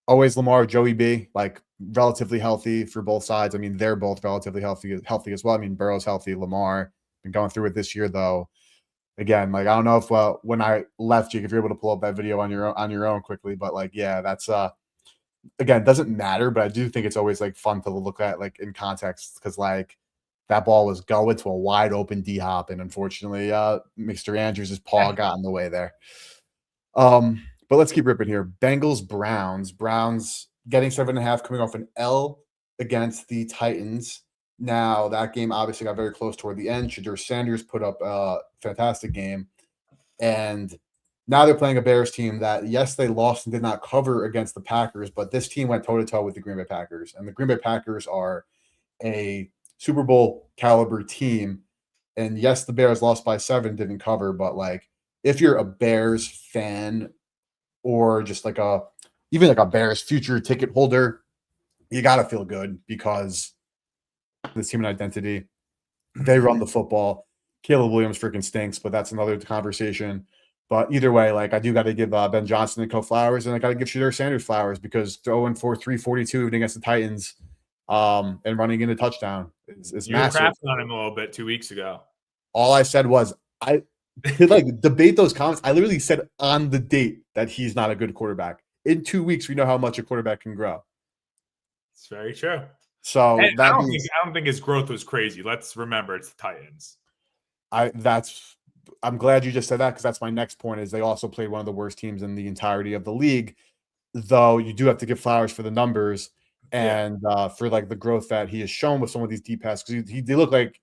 Always Lamar, Joey B, like relatively healthy for both sides. I mean, they're both relatively healthy as well. I mean, Burrow's healthy. Lamar been going through it this year though. Again, like I don't know if when I left you, if you're able to pull up that video on your own quickly, but like yeah, that's again, doesn't matter, but I do think it's always like fun to look at like in context because like that ball was going to a wide open D hop, and unfortunately, Mr. Andrews' paw got in the way there. But let's keep ripping here. Bengals, Browns getting 7.5, coming off an L against the Titans. Now, that game obviously got very close toward the end. Shedeur Sanders put up a fantastic game. And now they're playing a Bears team that, yes, they lost and did not cover against the Packers, but this team went toe-to-toe with the Green Bay Packers. And the Green Bay Packers are a Super Bowl caliber team. And yes, the Bears lost by 7, didn't cover, but like if you're a Bears fan or just like even a Bears future ticket holder, you got to feel good because this team and identity, they run the football. Caleb Williams freaking stinks, but that's another conversation. But either way, like I do got to give Ben Johnson and Co flowers, and I got to give Shedeur Sanders flowers because throwing for 342 against the Titans and running in a touchdown is massive. You were crapping on him a little bit 2 weeks ago. All I said was I could like debate those comments. I literally said on the date that he's not a good quarterback. In 2 weeks, we know how much a quarterback can grow. It's very true. So I don't think his growth was crazy. Let's remember it's the Titans. I'm glad you just said that because that's my next point is they also played one of the worst teams in the entirety of the league, though you do have to give flowers for the numbers. and for like the growth that he has shown with some of these deep passes, because he did look like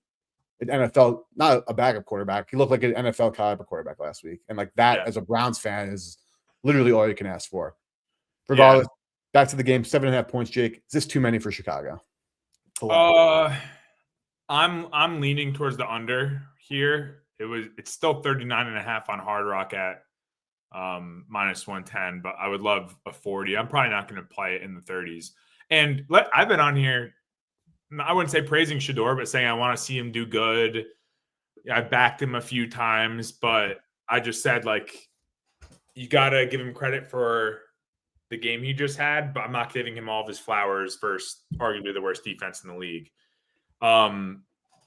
an NFL, not a backup quarterback. He looked like an NFL caliber quarterback last week, and like that, Yeah. as a Browns fan, is literally all you can ask for. Yeah. Regardless, back to the game, 7.5 points. Jake, is this too many for Chicago? I'm leaning towards the under here. It's still 39.5 on Hard Rock at minus 110, but I would love a 40. I'm probably not going to play it in the 30s. And I've been on here, I wouldn't say praising Shedeur, but saying I want to see him do good. I backed him a few times, but I just said, like, you got to give him credit for the game he just had, but I'm not giving him all of his flowers versus arguably the worst defense in the league.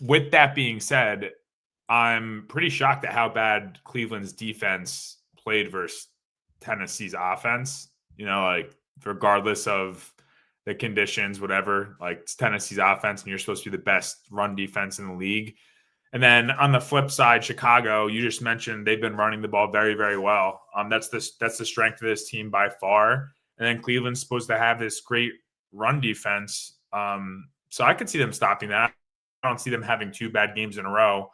With that being said, I'm pretty shocked at how bad Cleveland's defense played versus Tennessee's offense. You know, like, regardless of the conditions, whatever, like, it's Tennessee's offense, and you're supposed to be the best run defense in the league. And then on the flip side, Chicago, you just mentioned they've been running the ball very, very well. That's the strength of this team by far. And then Cleveland's supposed to have this great run defense. So I could see them stopping that. I don't see them having 2 bad games in a row.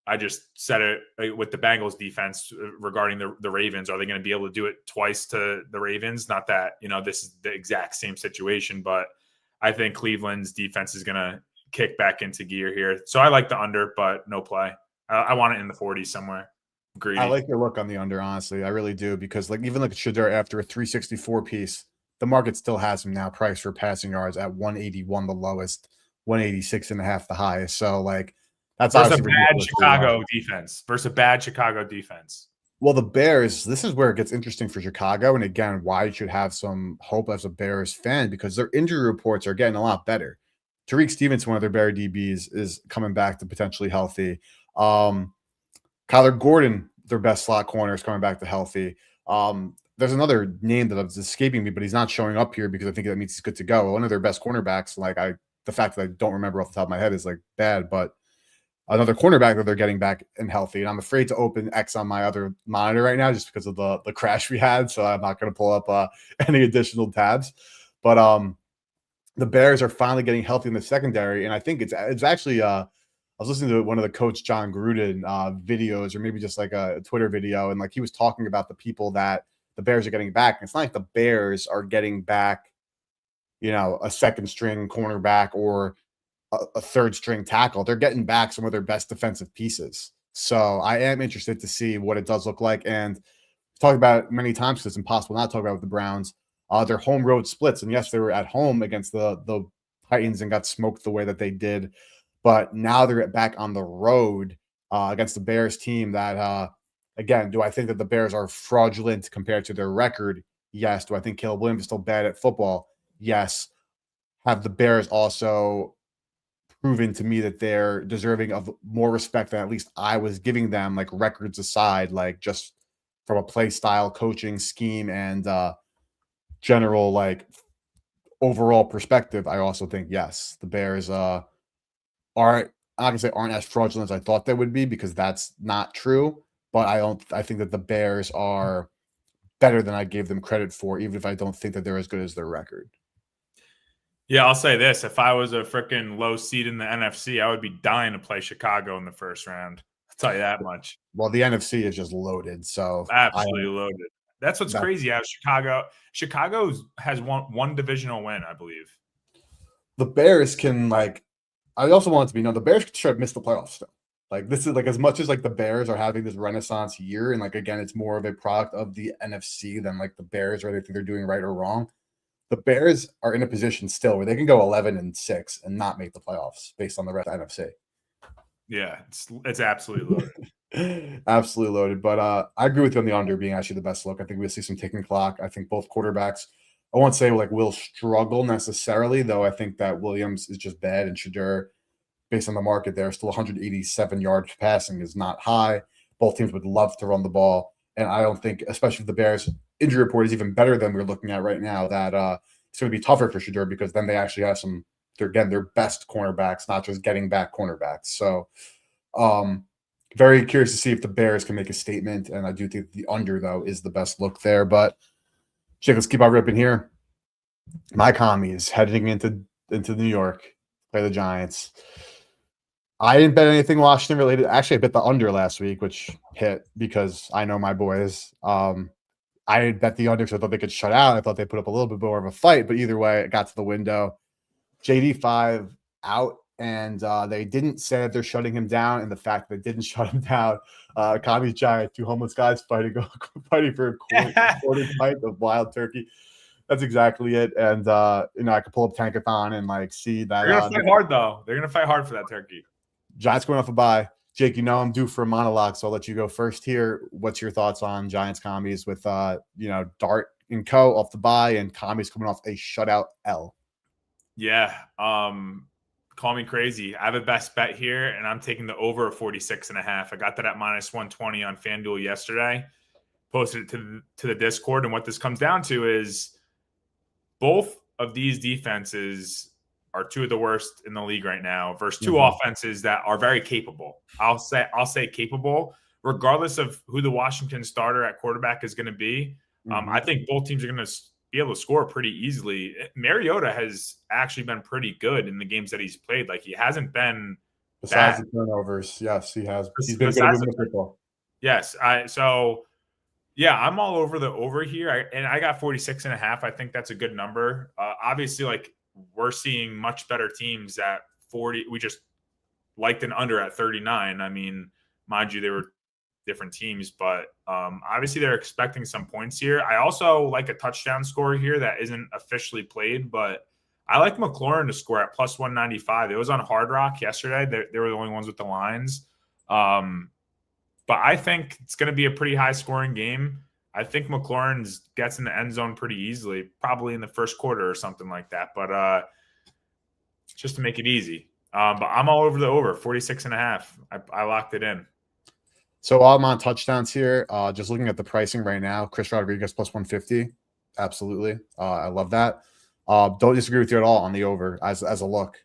I just said it with the Bengals defense regarding the Ravens. Are they going to be able to do it twice to the Ravens? Not that, this is the exact same situation, but I think Cleveland's defense is going to kick back into gear here. So I like the under, but no play. I want it in the 40s somewhere. Greedy. I like your look on the under, honestly. I really do, because like, even like Shedeur, after a 364 piece, the market still has him now priced for passing yards at 181, the lowest, 186.5, the highest. So like, that's versus a bad Chicago defense. Versus a bad Chicago defense. Well, the Bears, this is where it gets interesting for Chicago. And again, why you should have some hope as a Bears fan, because their injury reports are getting a lot better. Tariq Stevenson, one of their Bear DBs, is coming back to potentially healthy. Kyler Gordon, their best slot corner, is coming back to healthy. There's another name that's escaping me, but he's not showing up here because I think that means he's good to go. One of their best cornerbacks, the fact that I don't remember off the top of my head is like bad, but another cornerback that they're getting back and healthy. And I'm afraid to open X on my other monitor right now just because of the crash we had. So I'm not going to pull up any additional tabs. But the Bears are finally getting healthy in the secondary. And I think it's actually I was listening to one of the Coach John Gruden videos, or maybe just like a Twitter video. And like, he was talking about the people that the Bears are getting back. And it's not like the Bears are getting back, a second string cornerback or a third string tackle. They're getting back some of their best defensive pieces. So I am interested to see what it does look like. And we've talked about it many times because it's impossible not to talk about with the Browns. Their home road splits. And yes, they were at home against the Titans and got smoked the way that they did. But now they're back on the road against the Bears team that, again, do I think that the Bears are fraudulent compared to their record? Yes. Do I think Caleb Williams is still bad at football? Yes. Have the Bears also proven to me that they're deserving of more respect than at least I was giving them, like, records aside, like, just from a play style, coaching scheme, and general, like, overall perspective? I also think, yes, the Bears aren't, I'm not gonna say aren't as fraudulent as I thought they would be, because that's not true. But I think that the Bears are better than I gave them credit for, even if I don't think that they're as good as their record. Yeah, I'll say this. If I was a freaking low seed in the NFC, I would be dying to play Chicago in the first round. I'll tell you that much. Well, the NFC is just loaded. So absolutely loaded. That's what's crazy. Chicago has one divisional win, I believe. The Bears can, like, I also want it to be known, the Bears should have missed the playoffs still. Like, this is, like, as much as, like, the Bears are having this renaissance year, and, like, again, it's more of a product of the NFC than, like, the Bears or anything they're doing right or wrong. The Bears are in a position still where they can go 11-6 and not make the playoffs based on the rest of the NFC. Yeah, it's absolutely loaded. Absolutely loaded. But I agree with you on the under being actually the best look. I think we'll see some ticking clock. I think both quarterbacks, I won't say like will struggle necessarily, though I think that Williams is just bad, and Shedeur, based on the market there, still 187 yards passing is not high. Both teams would love to run the ball. And I don't think, especially if the Bears injury report is even better than we're looking at right now, that it's going to be tougher for Shedeur, because then they actually have their best cornerbacks, not just getting back cornerbacks. So very curious to see if the Bears can make a statement. And I do think the under, though, is the best look there. But Jake, let's keep on ripping here. My commies heading into New York, play the Giants. I didn't bet anything Washington related. Actually, I bet the under last week, which hit because I know my boys. I had bet the under because I thought they could shut out. I thought they put up a little bit more of a fight, but either way, it got to the window. JD5 out, and they didn't say that they're shutting him down. And the fact that they didn't shut him down, Commies Giant, two homeless guys fighting for a quarter pint of wild turkey. That's exactly it. And I could pull up Tankathon and like see that They're gonna fight hard though. They're gonna fight hard for that turkey. Giants going off a bye. Jake, I'm due for a monologue, so I'll let you go first here. What's your thoughts on Giants commies with Dart and Co. off the bye and commies coming off a shutout L? Yeah. Call me crazy. I have a best bet here, and I'm taking the over 46.5. I got that at -120 on FanDuel yesterday. Posted it to the Discord, and what this comes down to is both of these defenses are two of the worst in the league right now versus two offenses that are very capable. I'll say capable, regardless of who the Washington starter at quarterback is going to be. I think both teams are going to be able to score pretty easily. Mariota has actually been pretty good in the games that he's played. Like, he hasn't been besides bad. the turnovers. Yes, he has. He's been good at moving the football. Yes. I'm all over the over here. I got 46.5. I think that's a good number. Obviously, like, we're seeing much better teams at 40. We just liked an under at 39. I mean, mind you, they were different teams, but obviously they're expecting some points here. I also like a touchdown score here that isn't officially played, but I like McLaurin to score at +195. It was on Hard Rock yesterday. They were the only ones with the lines. But I think it's going to be a pretty high scoring game. I think McLaurin gets in the end zone pretty easily, probably in the first quarter or something like that. But just to make it easy. But I'm all over the over, 46.5. I locked it in. So I'm on touchdowns here. Just looking at the pricing right now, Chris Rodriguez +150. Absolutely. I love that. Don't disagree with you at all on the over as a look.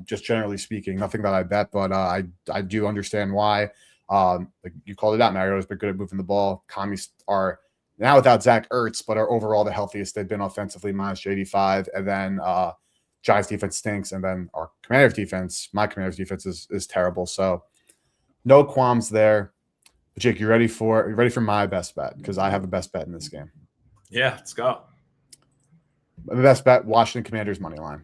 Just generally speaking, nothing that I bet, but I do understand why. Like you called it out, Mariota's been good at moving the ball. Commies are now without Zach Ertz, but are overall the healthiest they've been offensively, -85. And then Giants defense stinks. And then our Commanders defense, my Commanders defense is terrible. So no qualms there. But Jake, you ready for my best bet? Because I have a best bet in this game. Yeah, let's go. The best bet, Washington Commanders money line.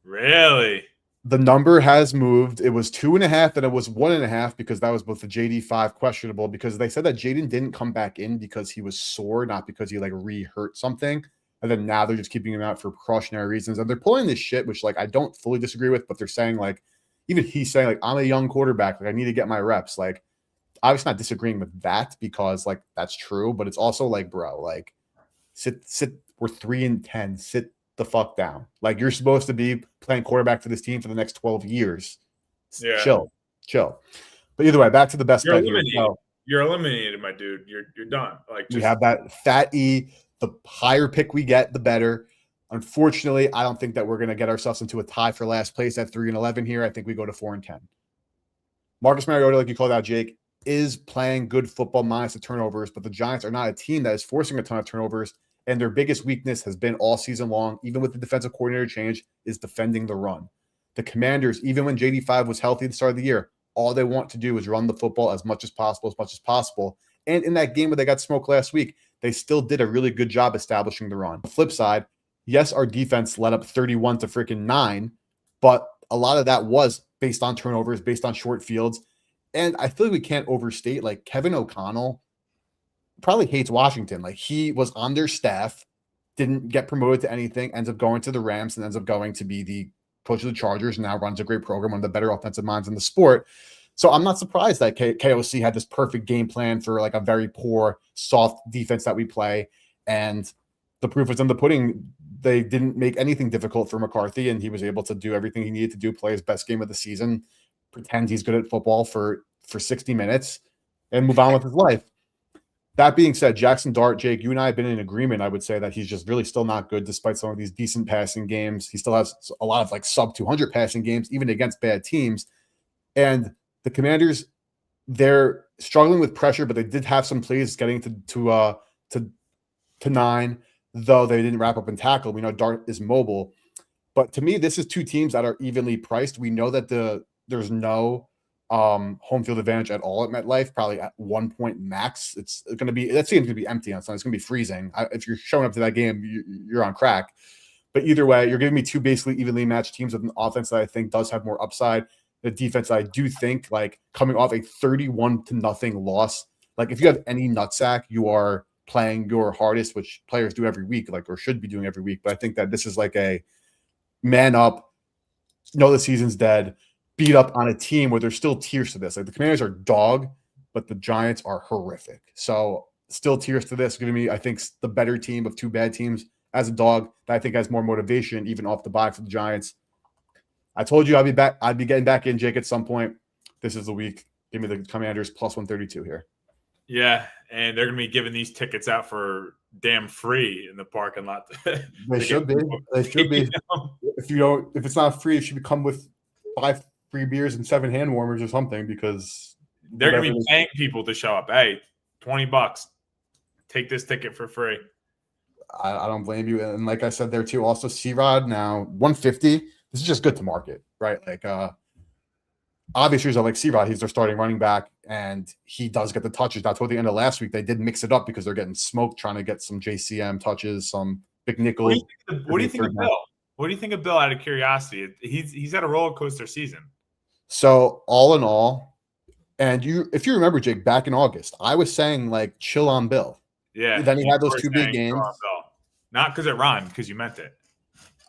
Really? The number has moved. It was 2.5, and it was 1.5 because that was both the JD5 questionable, because they said that Jaden didn't come back in because he was sore, not because he like re-hurt something. And then now they're just keeping him out for precautionary reasons. And they're pulling this shit, which like I don't fully disagree with, but they're saying like, even he's saying like, I'm a young quarterback, like I need to get my reps. Like, obviously not disagreeing with that because like that's true, but it's also like, bro, like sit. We're 3-10. Sit the fuck down. Like, you're supposed to be playing quarterback for this team for the next 12 years. Yeah. Chill. But either way, back to the best bet. You're eliminated, my dude. You're done. Like, we have that fat E. The higher pick we get, the better. Unfortunately, I don't think that we're going to get ourselves into a tie for last place at 3-11 here. I think we go to 4-10. Marcus Mariota, like you called out, Jake, is playing good football minus the turnovers, but the Giants are not a team that is forcing a ton of turnovers. And their biggest weakness has been all season long, even with the defensive coordinator change, is defending the run. The Commanders, even when JD5 was healthy at the start of the year, all they want to do is run the football as much as possible. And in that game where they got smoked last week, they still did a really good job establishing the run. On the flip side, yes, our defense let up 31 to freaking 9, but a lot of that was based on turnovers, based on short fields. And I feel like we can't overstate, like, Kevin O'Connell probably hates Washington. Like, he was on their staff, didn't get promoted to anything, ends up going to the Rams, and ends up going to be the coach of the Chargers, and now runs a great program, one of the better offensive minds in the sport. So I'm not surprised that KOC had this perfect game plan for like a very poor, soft defense that we play. And the proof is in the pudding. They didn't make anything difficult for McCarthy, and he was able to do everything he needed to do, play his best game of the season, pretend he's good at football for 60 minutes, and move on with his life. That being said, Jackson Dart, Jake, you and I have been in agreement. I would say that he's just really still not good despite some of these decent passing games. He still has a lot of like sub 200 passing games, even against bad teams. And the Commanders, they're struggling with pressure, but they did have some plays getting to 9. though they didn't wrap up and tackle. We know Dart is mobile. But to me, this is two teams that are evenly priced. We know that there's no home field advantage at all at MetLife, probably at 1 point max. It's going to be, that stadium's going to be empty on Sunday. It's going to be freezing. If you're showing up to that game, you're on crack. But either way, you're giving me two basically evenly matched teams with an offense that I think does have more upside. The defense, I do think, like coming off a 31-0 loss, like if you have any nutsack, you are playing your hardest, which players do every week, like, or should be doing every week. But I think that this is like a man up, know the season's dead, beat up on a team where there's still tiers to this. Like the Commanders are dog, but the Giants are horrific. So still tiers to this, giving me, I think, the better team of two bad teams as a dog that I think has more motivation, even off the bye for the Giants. I told you I'd be back. I'd be getting back in, Jake, at some point. This is the week. Give me the Commanders plus 132 here. Yeah, and they're going to be giving these tickets out for damn free in the parking lot. They should be. They should be. If it's not free, it should come with 5 free beers and 7 hand warmers or something, because they're going to be paying people to show up. Hey, $20. Take this ticket for free. I don't blame you. And like I said there too, also C-Rod now 150. This is just good to market, right? Like obviously, like C-Rod, he's their starting running back, and he does get the touches. Now, toward the end of last week, they did mix it up because they're getting smoked, trying to get some JCM touches, some big nickel. What do you think of Bill? What do you think of Bill? Out of curiosity, he's had a roller coaster season. So all in all, and if you remember, Jake, back in August, I was saying like chill on Bill. Yeah. Then he had those 2 big games. Not because it rhymed, because you meant it.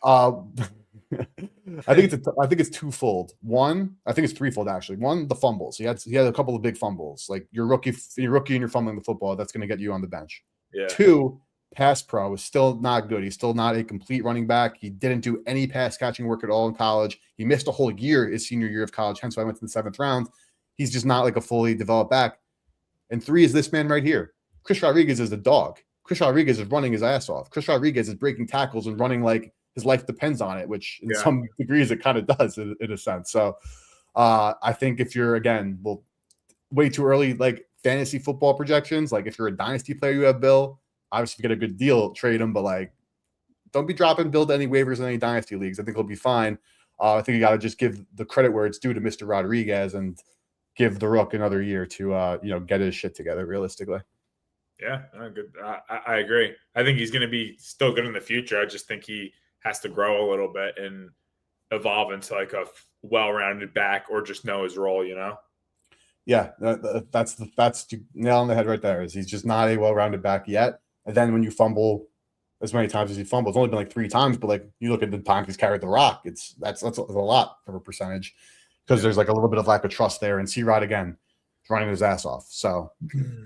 I think it's twofold. One, I think it's threefold actually. One, the fumbles. He had a couple of big fumbles. Like you're rookie and you're fumbling the football. That's going to get you on the bench. Yeah. 2, pass pro is still not good. He's still not a complete running back. He didn't do any pass catching work at all in college. He missed a whole year his senior year of college. Hence why I went to the 7th round. He's just not like a fully developed back. And 3 is this man right here. Chris Rodriguez is the dog. Chris Rodriguez is running his ass off. Chris Rodriguez is breaking tackles and running like his life depends on it, which in some degrees it kind of does in a sense. So I think if you're, again, way too early, like fantasy football projections, like if you're a dynasty player, you have Bill, obviously get a good deal, trade him, but like don't be dropping Bill to any waivers in any dynasty leagues. I think he'll be fine. I think you got to just give the credit where it's due to Mr. Rodriguez and give the Rook another year to get his shit together realistically. Yeah, good. I agree. I think he's going to be still good in the future. I just think he has to grow a little bit and evolve into like a well-rounded back, or just know his role, Yeah, that's the nail on the head right there. Is he's just not a well-rounded back yet. And then when you fumble as many times as he fumbles, it's only been like 3 times, but like you look at the times he's carried the rock, that's a lot of a percentage, because there's like a little bit of lack of trust there. And C-Rod again, running his ass off. So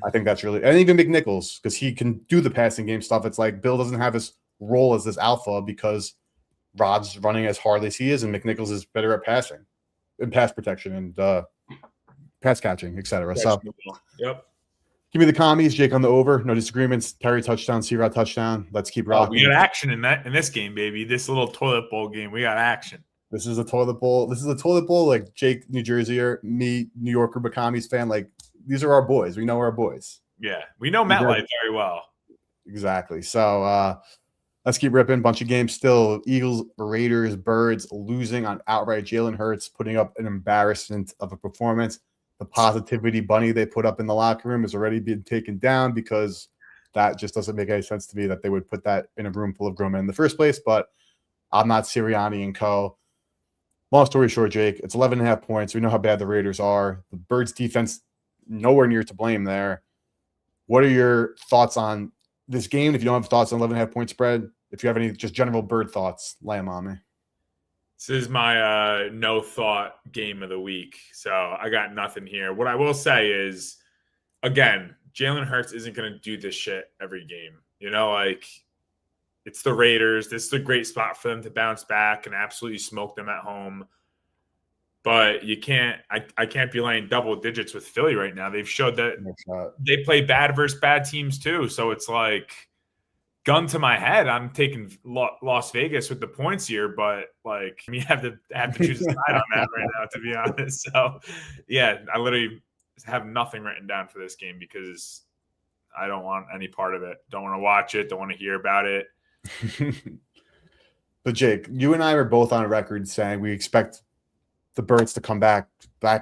I think that's really, and even McNichols, because he can do the passing game stuff. It's like Bill doesn't have his role as this alpha because Rod's running as hard as he is, and McNichols is better at passing and pass protection and pass catching, etc. So yep. Give me the commies, Jake on the over. No disagreements. Terry touchdown, C-Rod touchdown. Let's keep rocking. We got action in this game, baby. This little toilet bowl game. We got action. This is a toilet bowl. Like Jake, New Jerseyer, me, New Yorker, Bakamis fan. Like these are our boys. We know our boys. Yeah, we know MetLife very well. Exactly. So let's keep ripping. Bunch of games still. Eagles, Raiders, Birds losing on outright. Jalen Hurts putting up an embarrassment of a performance. The positivity bunny they put up in the locker room has already been taken down, because that just doesn't make any sense to me that they would put that in a room full of grown men in the first place. But I'm not Sirianni and co. Long story short, Jake, it's 11.5 points. We know how bad the Raiders are. The Birds defense, nowhere near to blame there. What are your thoughts on this game? If you don't have thoughts on 11.5 point spread, if you have any just general Bird thoughts, lay them on me. This is my no thought game of the week. So I got nothing here. What I will say is, again, Jalen Hurts isn't going to do this shit every game. Like it's the Raiders. This is a great spot for them to bounce back and absolutely smoke them at home. But you can't – I can't be laying double digits with Philly right now. They've showed that they play bad versus bad teams too. So it's like gun to my head. I'm taking Las Vegas with the points here, but like you have to choose a side on that right now, to be honest. So, yeah, I literally have nothing written down for this game because I don't want any part of it. Don't want to watch it. Don't want to hear about it. But Jake, you and I were both on record saying we expect the Birds to come back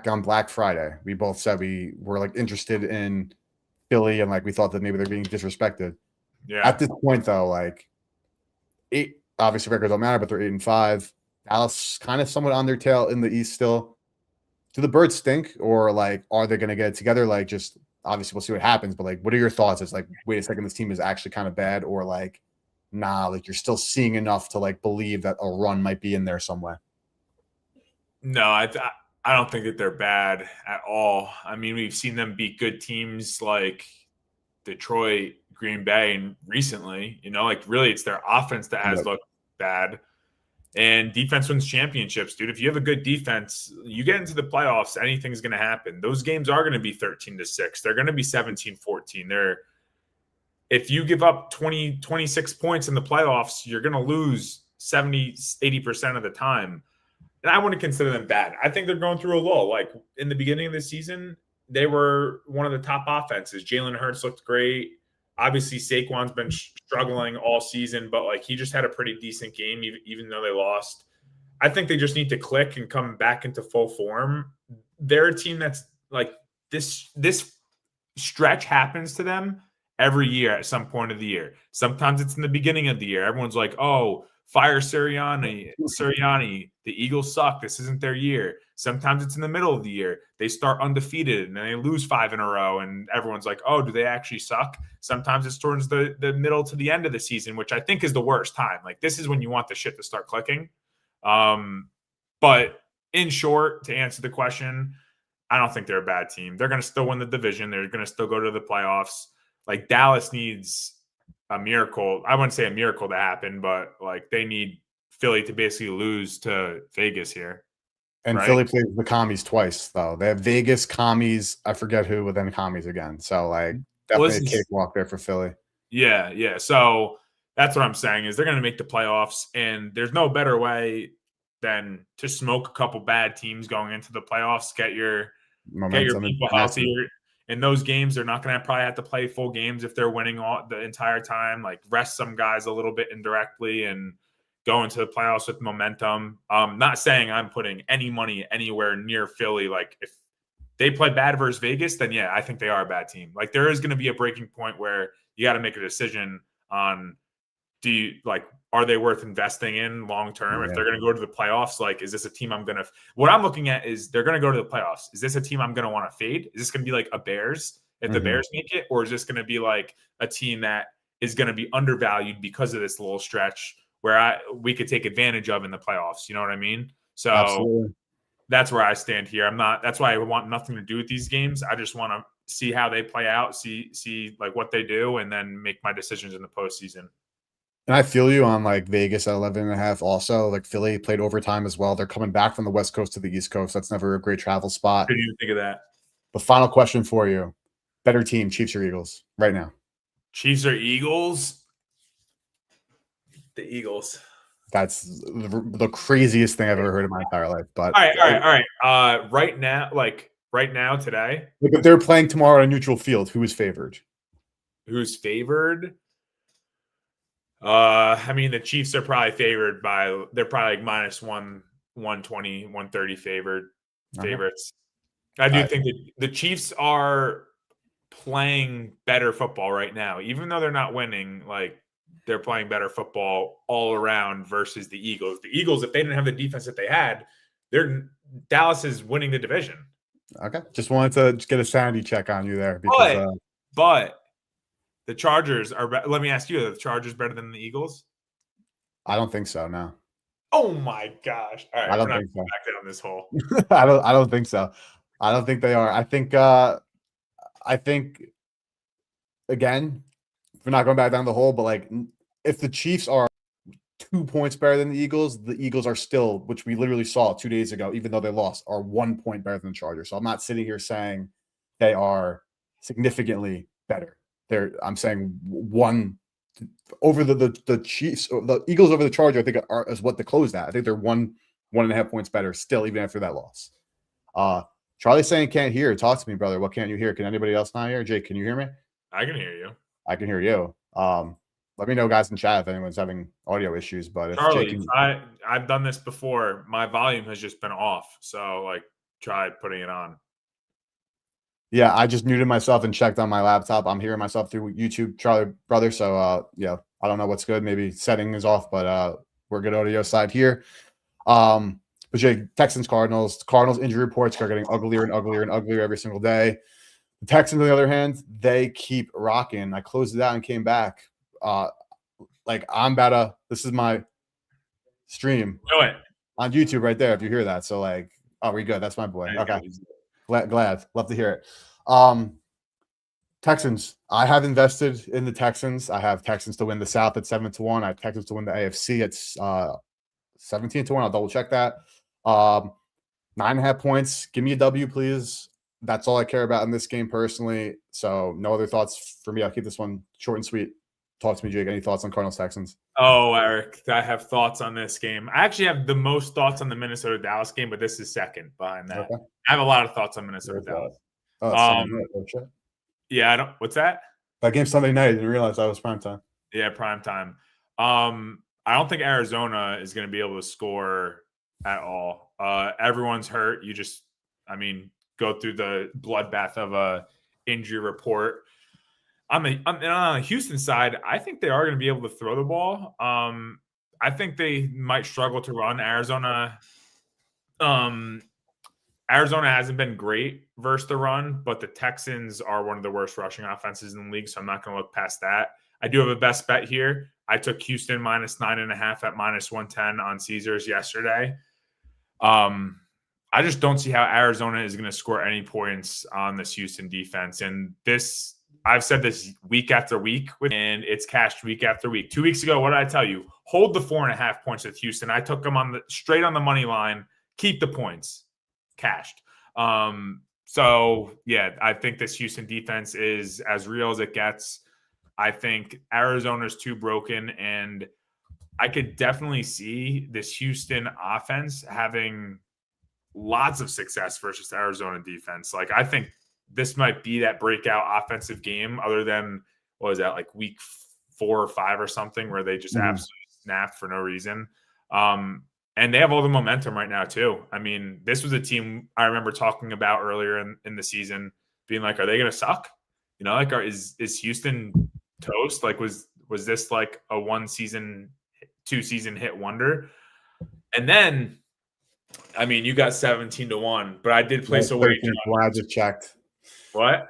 on Black Friday. We both said we were like interested in Philly and like we thought that maybe they're being disrespected. Yeah. At this point, though, like obviously records don't matter, but they're 8-5. Dallas kind of somewhat on their tail in the East still. Do the Birds stink, or like are they going to get it together? Like, just obviously we'll see what happens, but like, what are your thoughts? It's like, wait a second, this team is actually kind of bad, or like, nah, like you're still seeing enough to like believe that a run might be in there somewhere. No, I don't think that they're bad at all. I mean, we've seen them beat good teams like Detroit, Green Bay, and recently, like really it's their offense that has looked bad. And defense wins championships, dude. If you have a good defense, you get into the playoffs, anything's going to happen. Those games are going to be 13-6. They're going to be 17-14. If you give up 26 points in the playoffs, you're going to lose 70, 80% of the time. And I wouldn't consider them bad. I think they're going through a lull. Like in the beginning of the season, they were one of the top offenses. Jalen Hurts looked great. Obviously, Saquon's been struggling all season, but like he just had a pretty decent game, even though they lost. I think they just need to click and come back into full form. They're a team that's like this stretch happens to them every year at some point of the year. Sometimes it's in the beginning of the year. Everyone's like, oh, fire Sirianni. The Eagles suck. This isn't their year. Sometimes it's in the middle of the year. They start undefeated and they lose 5 in a row. And everyone's like, oh, do they actually suck? Sometimes it's towards the middle to the end of the season, which I think is the worst time. Like this is when you want the shit to start clicking. But in short, to answer the question, I don't think they're a bad team. They're going to still win the division. They're going to still go to the playoffs. Like Dallas needs a miracle. I wouldn't say a miracle to happen, but like they need Philly to basically lose to Vegas here. And right? Philly plays the commies twice, though. They have Vegas, commies. I forget who, but then commies again. So like definitely a cakewalk there for Philly. Yeah. So that's what I'm saying is they're going to make the playoffs, and there's no better way than to smoke a couple bad teams going into the playoffs, get your people healthy. In those games, they're not going to probably have to play full games if they're winning all the entire time. Like rest some guys a little bit indirectly and go into the playoffs with momentum. Not saying I'm putting any money anywhere near Philly. Like if they play bad versus Vegas, then yeah, I think they are a bad team. Like there is going to be a breaking point where you got to make a decision on are they worth investing in long term? Yeah. If they're going to go to the playoffs, like, is this a team what I'm looking at is they're going to go to the playoffs. Is this a team I'm going to want to fade? Is this going to be like a Bears if the Bears make it? Or is this going to be like a team that is going to be undervalued because of this little stretch where we could take advantage of in the playoffs? You know what I mean? So absolutely. That's where I stand here. That's why I want nothing to do with these games. I just want to see how they play out, see like what they do, and then make my decisions in the postseason. And I feel you on like Vegas at 11.5. Also, like Philly played overtime as well. They're coming back from the West Coast to the East Coast. That's never a great travel spot. What do you think of that? The final question for you: better team, Chiefs or Eagles, right now? Chiefs or Eagles? The Eagles. That's the craziest thing I've ever heard in my entire life. But all right. Right now, today. But they're playing tomorrow on a neutral field. Who is favored? Who's favored? I mean, the Chiefs are probably favored they're probably like minus 120, 130 favorites. I do think that the Chiefs are playing better football right now, even though they're not winning. Like they're playing better football all around versus the Eagles. The Eagles, if they didn't have the defense that they had, Dallas is winning the division. Okay, just wanted to just get a sanity check on you there. But the Chargers are. Let me ask you: are the Chargers better than the Eagles? I don't think so. No. Oh my gosh! All right, I don't think so. Back down this hole. I don't think so. I don't think they are. I think again, we're not going back down the hole, but like if the Chiefs are 2 points better than the Eagles are still, which we literally saw 2 days ago, even though they lost, are 1 point better than the Chargers. So I'm not sitting here saying they are significantly better. I'm saying one over the Chiefs, the Eagles over the Chargers, I think is what they closed at. I think they're 1.5 points better still, even after that loss. Charlie's saying can't hear. Talk to me, brother. What can't you hear? Can anybody else not hear? Jake, can you hear me? I can hear you. I can hear you. Let me know, guys, in chat if anyone's having audio issues. But if Jake Charlie, can, I've done this before. My volume has just been off, so like try putting it on. yeah, I just muted myself and checked on my laptop. I'm hearing myself through YouTube, Charlie brother. So yeah, I don't know what's good. Maybe setting is off, but we're good audio side here. But Jake, Texans, Cardinals injury reports are getting uglier and uglier and uglier every single day. The Texans, on the other hand, they keep rocking. I closed it out and came back. Like I'm about to. This is my stream Do it. on YouTube right there. If you hear that, so like, oh, we good. That's my boy. Okay, glad, love to hear it. Texans. I have invested in the Texans. I have Texans to win the South at 7-1. I have Texans to win the AFC at 17-1. I'll double check that. 9.5 points. Give me a W, please. That's all I care about in this game personally. So no other thoughts for me. I'll keep this one short and sweet. Talk to me, Jake. Any thoughts on Cardinals Texans? Oh, Eric, I have thoughts on this game. I actually have the most thoughts on the Minnesota Dallas game, but this is second behind that. Okay. I have a lot of thoughts on Minnesota Dallas. Yeah, I don't. What's that? That game's Sunday night. I didn't realize that was prime time. Yeah, prime time. I don't think Arizona is going to be able to score at all. Everyone's hurt. Go through the bloodbath of a injury report. On the Houston side, I think they are going to be able to throw the ball. I think they might struggle to run. Arizona hasn't been great versus the run, but the Texans are one of the worst rushing offenses in the league, so I'm not going to look past that. I do have a best bet here. I took Houston minus 9.5 at minus 110 on Caesars yesterday. I just don't see how Arizona is going to score any points on this Houston defense. And this, I've said this week after week, and it's cashed week after week. 2 weeks ago, what did I tell you? Hold the 4.5 points with Houston. I took them straight on the money line. Keep the points. Cashed. So yeah, I think this Houston defense is as real as it gets. I think Arizona's too broken, and I could definitely see this Houston offense having lots of success versus Arizona defense. Like, I think this might be that breakout offensive game, other than, what was that, like week 4 or 5 or something, where they just absolutely snapped for no reason. And they have all the momentum right now too. I mean, this was a team I remember talking about earlier in the season, being like, are they going to suck? You know, like, is Houston toast? Like, was this like a 1 season, 2 season hit wonder? And then, I mean, you got 17-1, but I did place a wager. 13-1. I just checked. What?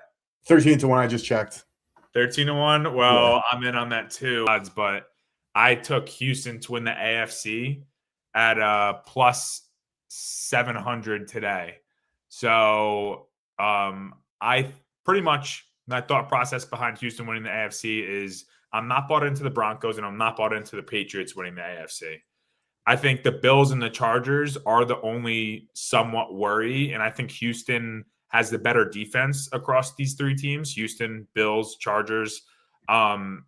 13-1. I just checked. 13-1. Well, yeah. I'm in on that too. But I took Houston to win the AFC at plus 700 today. So I pretty much, my thought process behind Houston winning the AFC is I'm not bought into the Broncos and I'm not bought into the Patriots winning the AFC. I think the Bills and the Chargers are the only somewhat worry, and I think Houston has the better defense across these 3 teams: Houston, Bills, Chargers, and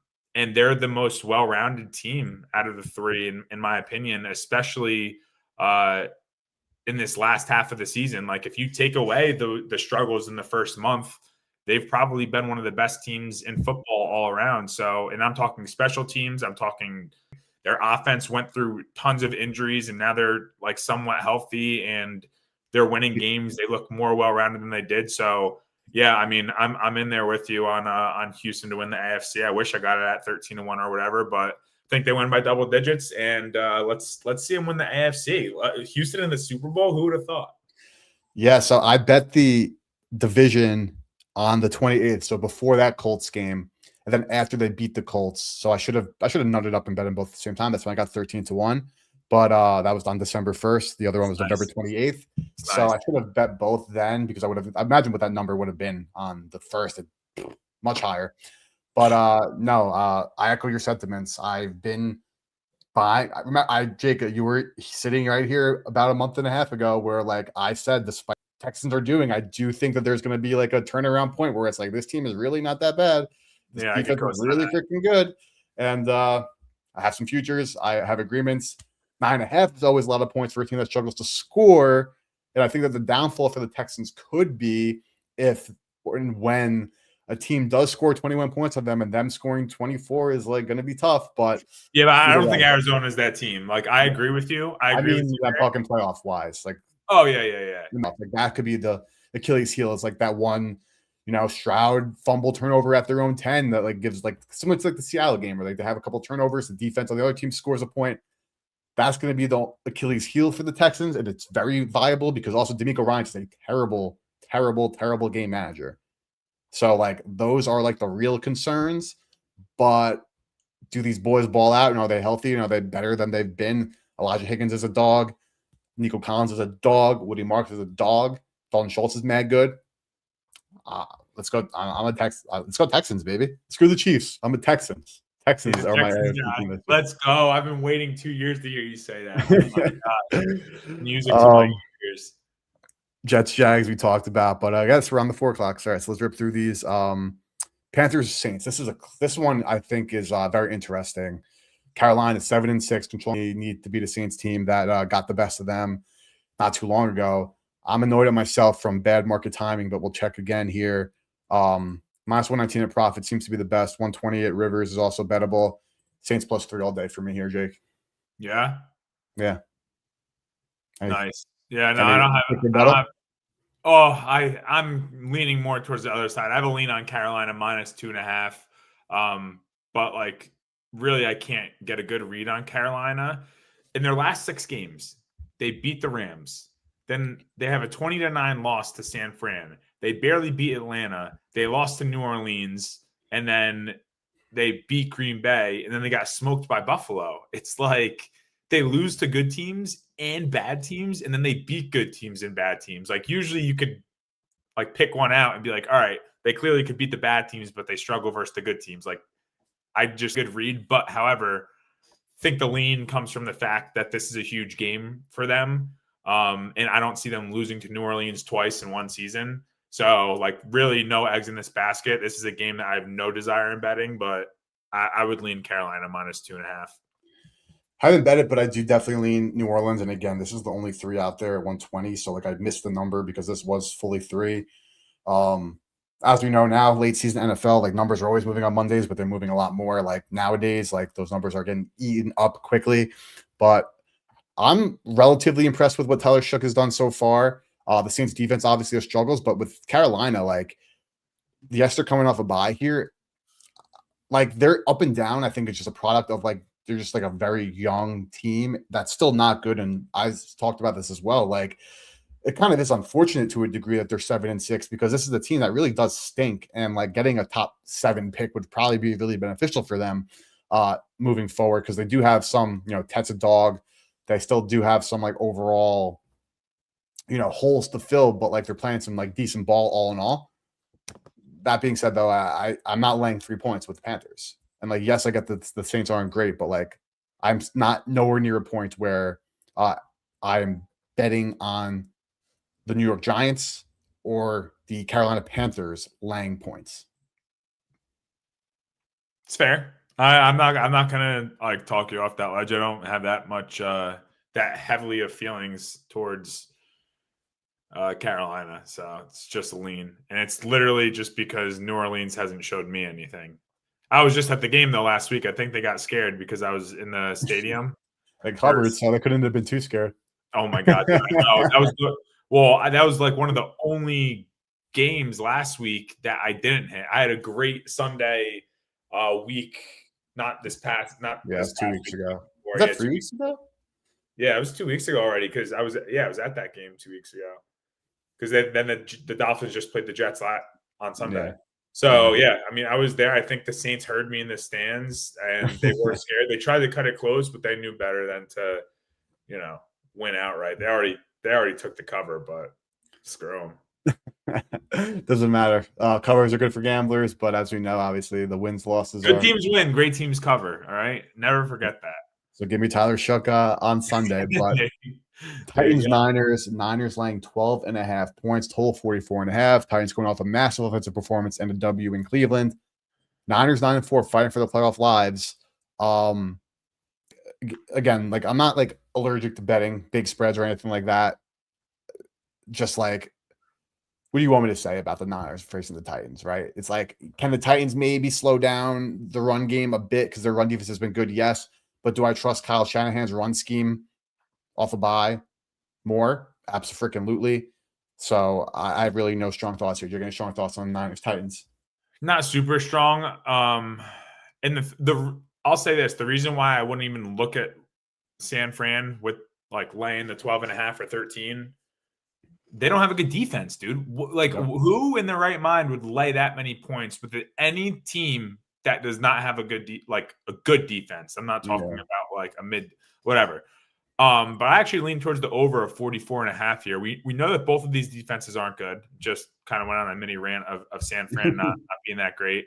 they're the most well-rounded team out of the 3, in my opinion, especially in this last half of the season. Like, if you take away the struggles in the first month, they've probably been one of the best teams in football all around. So, and I'm talking special teams, I'm talking their offense went through tons of injuries, and now they're like somewhat healthy and they're winning games. They look more well-rounded than they did. So yeah, I mean, I'm in there with you on Houston to win the AFC. I wish I got it at 13-1 or whatever, but I think they win by double digits. And let's see them win the AFC. Houston in the Super Bowl. Who would have thought? Yeah, so I bet the division on the 28th. So before that Colts game. And then after they beat the Colts, so I should have nutted up and bet them both at the same time. That's when I got 13-1. But that was on December 1st. The other one was November 28th. So I should have bet both then, because I imagine what that number would have been on the first, much higher. But no, I echo your sentiments. I've been buying. I remember, Jacob, you were sitting right here about a month and a half ago, where like I said, despite what Texans are doing, I do think that there's going to be like a turnaround point where it's like, this team is really not that bad. This defense is really freaking good. And I have some futures. I have agreements. 9.5 is always a lot of points for a team that struggles to score. And I think that the downfall for the Texans could be if and when a team does score 21 points on them, and them scoring 24 is like going to be tough. But yeah, but I don't think way. Arizona is that team. Like, I agree with you. I agree with mean, you I'm there. talking playoff wise. Like, Oh yeah. like that could be the Achilles heel. It's like that one, Stroud fumble turnover at their own 10 that like gives like similar to like the Seattle game where like they have a couple turnovers, the defense on the other team scores a point. That's going to be the Achilles heel for the Texans, and it's very viable because also DeMeco Ryans is a terrible, terrible, terrible game manager. So like those are like the real concerns. But do these boys ball out? And are they healthy? And are they better than they've been? Elijah Higgins is a dog. Nico Collins is a dog. Woody Marks is a dog. Dalton Schultz is mad good. Let's go. I'm a Tex. Let's go Texans, baby. Screw the Chiefs. I'm a Texans. Texans are my team. Let's go. I've been waiting 2 years to hear you say that. Oh my God. Music to my ears. Jets, Jags, we talked about, but I guess we're on the 4 o'clock. All right, so let's rip through these. Panthers, Saints. This one I think is very interesting. Carolina 7-6, controlling need to be the Saints team that got the best of them not too long ago. I'm annoyed at myself from bad market timing, but we'll check again here. Minus 119 at profit seems to be the best. 120 at Rivers is also bettable. Saints plus 3 all day for me here, Jake. Yeah. Nice. Yeah, no, I don't have. Oh, I'm leaning more towards the other side. I have a lean on Carolina minus 2.5. But like really, I can't get a good read on Carolina. In their last 6 games, they beat the Rams. Then they have a 20-9 loss to San Fran. They barely beat Atlanta. They lost to New Orleans, and then they beat Green Bay, and then they got smoked by Buffalo. It's like they lose to good teams and bad teams, and then they beat good teams and bad teams. Like usually you could like pick one out and be like, all right, they clearly could beat the bad teams, but they struggle versus the good teams. Like I just good read, but however, think the lean comes from the fact that this is a huge game for them. And I don't see them losing to New Orleans twice in one season. So like really no eggs in this basket. This is a game that I have no desire in betting, but I would lean Carolina minus 2.5. I haven't bet it, but I do definitely lean New Orleans. And again, this is the only 3 out there at 120. So like I missed the number because this was fully 3. As we know now, late season NFL, like numbers are always moving on Mondays, but they're moving a lot more like nowadays. Like those numbers are getting eaten up quickly. But I'm relatively impressed with what Tyler Shough has done so far. The Saints defense obviously has struggles, but with Carolina, like yes, they're coming off a bye here. Like they're up and down. I think it's just a product of like they're just like a very young team that's still not good. And I've talked about this as well. Like it kind of is unfortunate to a degree that they're 7-6 because this is a team that really does stink. And like getting a top 7 pick would probably be really beneficial for them moving forward because they do have some, Tet's a dog. They still do have some like overall, holes to fill, but like they're playing some like decent ball all in all. That being said, though, I'm not laying 3 points with the Panthers. And like, yes, I get that the Saints aren't great, but like I'm not nowhere near a point where I'm betting on the New York Giants or the Carolina Panthers laying points. It's fair. I'm not gonna like talk you off that ledge. I don't have that much that heavily of feelings towards Carolina, so it's just a lean, and it's literally just because New Orleans hasn't showed me anything. I was just at the game though last week. I think they got scared because I was in the stadium. They covered, so they couldn't have been too scared. Oh my god! I know. That was like one of the only games last week that I didn't hit. I had a great Sunday week. Not this 2 weeks ago. Was that 3 weeks ago? Yeah, it was 2 weeks ago already because I was at that game 2 weeks ago. Because then the Dolphins just played the Jets on Sunday. Yeah. So yeah, I mean, I was there. I think the Saints heard me in the stands and they were scared. They tried to cut it close, but they knew better than to, win outright. They already took the cover, but screw them. Doesn't matter. Covers are good for gamblers, but as we know, obviously the wins, losses. Good teams win, great teams cover. All right, never forget that. So give me Tyler Shough on Sunday, but Titans, Niners laying 12.5 points, total 44.5. Titans going off a massive offensive performance and a W in Cleveland. Niners 9-4, fighting for their playoff lives. Again, like I'm not like allergic to betting big spreads or anything like that. Just like what do you want me to say about the Niners facing the Titans, right? It's like, can the Titans maybe slow down the run game a bit because their run defense has been good? Yes. But do I trust Kyle Shanahan's run scheme off a bye more? Absolutely. So I have really no strong thoughts here. You're getting strong thoughts on Niners Titans. Not super strong. And I'll say this: the reason why I wouldn't even look at San Fran with like laying the 12.5 or 13, they don't have a good defense, dude. Like, who in their right mind would lay that many points with any team that does not have a good defense? I'm not talking about like a mid whatever. But I actually lean towards the over of 44.5 here. We know that both of these defenses aren't good. Just kind of went on a mini rant of San Fran not being that great.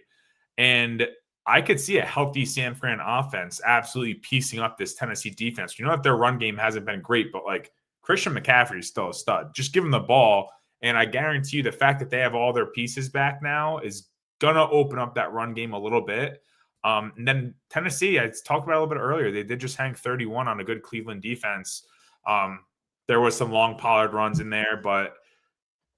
And I could see a healthy San Fran offense absolutely piecing up this Tennessee defense. You know that their run game hasn't been great, but like Christian McCaffrey is still a stud. Just give him the ball, and I guarantee you the fact that they have all their pieces back now is going to open up that run game a little bit. And then Tennessee, I talked about it a little bit earlier. They did just hang 31 on a good Cleveland defense. There was some long Pollard runs in there, but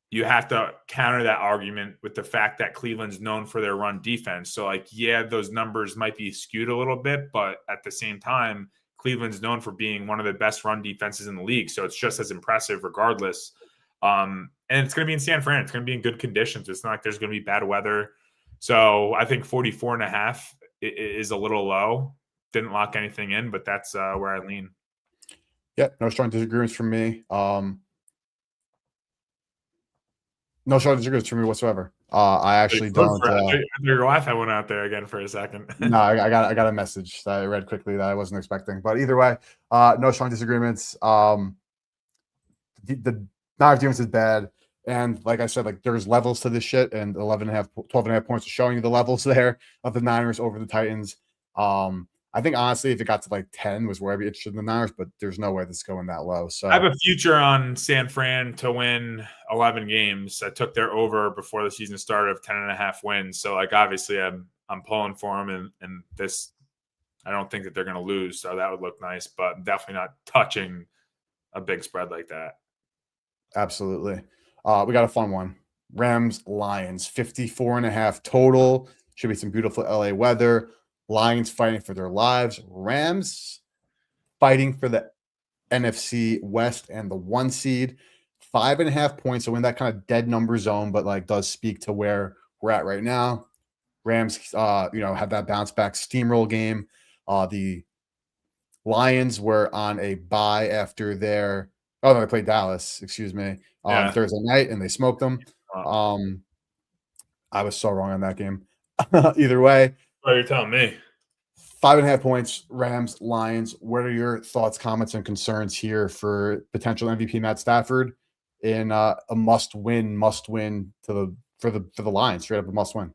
you have to counter that argument with the fact that Cleveland's known for their run defense. So, like, yeah, those numbers might be skewed a little bit, but at the same time, Cleveland's known for being one of the best run defenses in the league. So it's just as impressive regardless. And it's going to be in San Fran. It's going to be in good conditions. It's not like there's going to be bad weather. So I think 44.5 is a little low. Didn't lock anything in, but that's where I lean. Yeah, no strong disagreements from me. No strong disagreements from me whatsoever. I actually don't. Your Wi-Fi went out there again for a second. No, I got a message that I read quickly that I wasn't expecting. But either way, no strong disagreements. The Niners defense is bad. And like I said, like there's levels to this shit, and 12.5 points are showing you the levels there of the Niners over the Titans. I think honestly, if it got to like 10 was where I'd be interested in the Niners, but there's no way this is going that low. So I have a future on San Fran to win 11 games. I took their over before the season started of 10.5 wins. So like obviously I'm pulling for them, and this I don't think that they're going to lose. So that would look nice, but definitely not touching a big spread like that. Absolutely. We got a fun one. Rams, Lions, 54.5 total. Should be some beautiful LA weather. Lions fighting for their lives. Rams fighting for the NFC West and the 1 seed. 5.5 points. So in that kind of dead number zone, but like does speak to where we're at right now. Rams, have that bounce back steamroll game. The Lions were on a bye after their they played Dallas, excuse me, Thursday night, and they smoked them. I was so wrong on that game. Either way. Oh, you're telling me. 5.5 points, Rams, Lions. What are your thoughts, comments, and concerns here for potential MVP Matt Stafford in a must-win for the Lions? Straight up a must-win.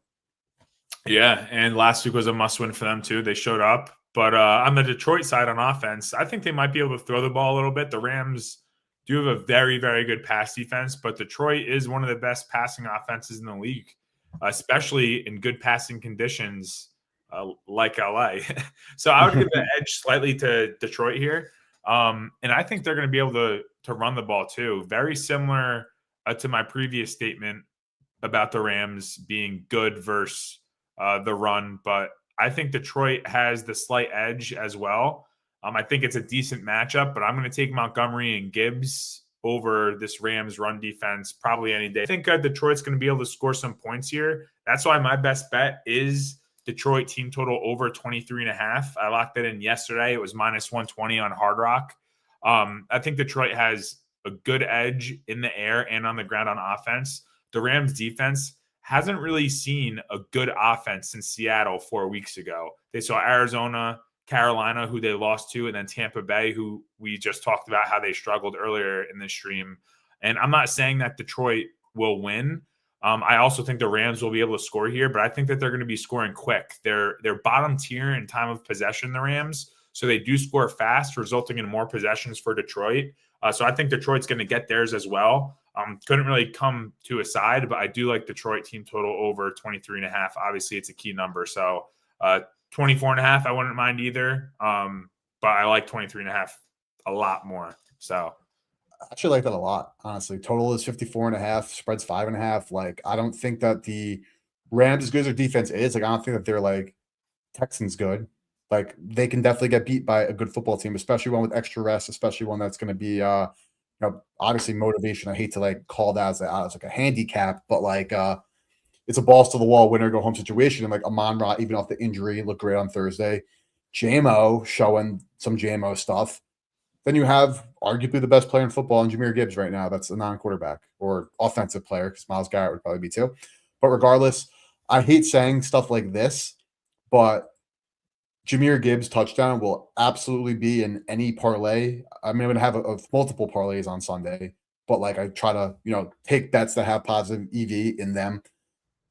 Yeah, and last week was a must-win for them too. They showed up. But on the Detroit side on offense, I think they might be able to throw the ball a little bit. The Rams do have a very, very good pass defense, but Detroit is one of the best passing offenses in the league, especially in good passing conditions like LA. So I would give the edge slightly to Detroit here. And I think they're going to be able to run the ball too. Very similar to my previous statement about the Rams being good versus the run, but I think Detroit has the slight edge as well. I think it's a decent matchup, but I'm going to take Montgomery and Gibbs over this Rams run defense probably any day. I think Detroit's going to be able to score some points here. That's why my best bet is Detroit team total over 23.5. I locked that in yesterday. It was minus 120 on Hard Rock. I think Detroit has a good edge in the air and on the ground on offense. The Rams defense hasn't really seen a good offense since Seattle 4 weeks ago. They saw Arizona, Carolina, who they lost to, and then Tampa Bay, who we just talked about how they struggled earlier in this stream. And I'm not saying that Detroit will win. I also think the Rams will be able to score here, but I think that they're going to be scoring quick. They're bottom tier in time of possession, the Rams. So they do score fast, resulting in more possessions for Detroit. So I think Detroit's going to get theirs as well. Couldn't really come to a side, but I do like Detroit team total over 23.5. Obviously, it's a key number. So 24.5, I wouldn't mind either. But I like 23.5 a lot more. So I actually like that a lot, honestly. Total is 54.5, spreads 5.5. Like, I don't think that the Rams, as good as their defense is, like, I don't think that they're like Texans good. Like, they can definitely get beat by a good football team, especially one with extra rest, especially one that's going to be, obviously motivation. I hate to like call that as like a handicap, but like, it's a balls to the wall, winner go home situation. And like Amon-Ra, even off the injury, looked great on Thursday. JMO showing some JMO stuff. Then you have arguably the best player in football in Jahmyr Gibbs right now. That's a non-quarterback or offensive player because Myles Garrett would probably be too. But regardless, I hate saying stuff like this, but Jahmyr Gibbs touchdown will absolutely be in any parlay. I mean, I'm going to have multiple parlays on Sunday, but like I try to, take bets that have positive EV in them.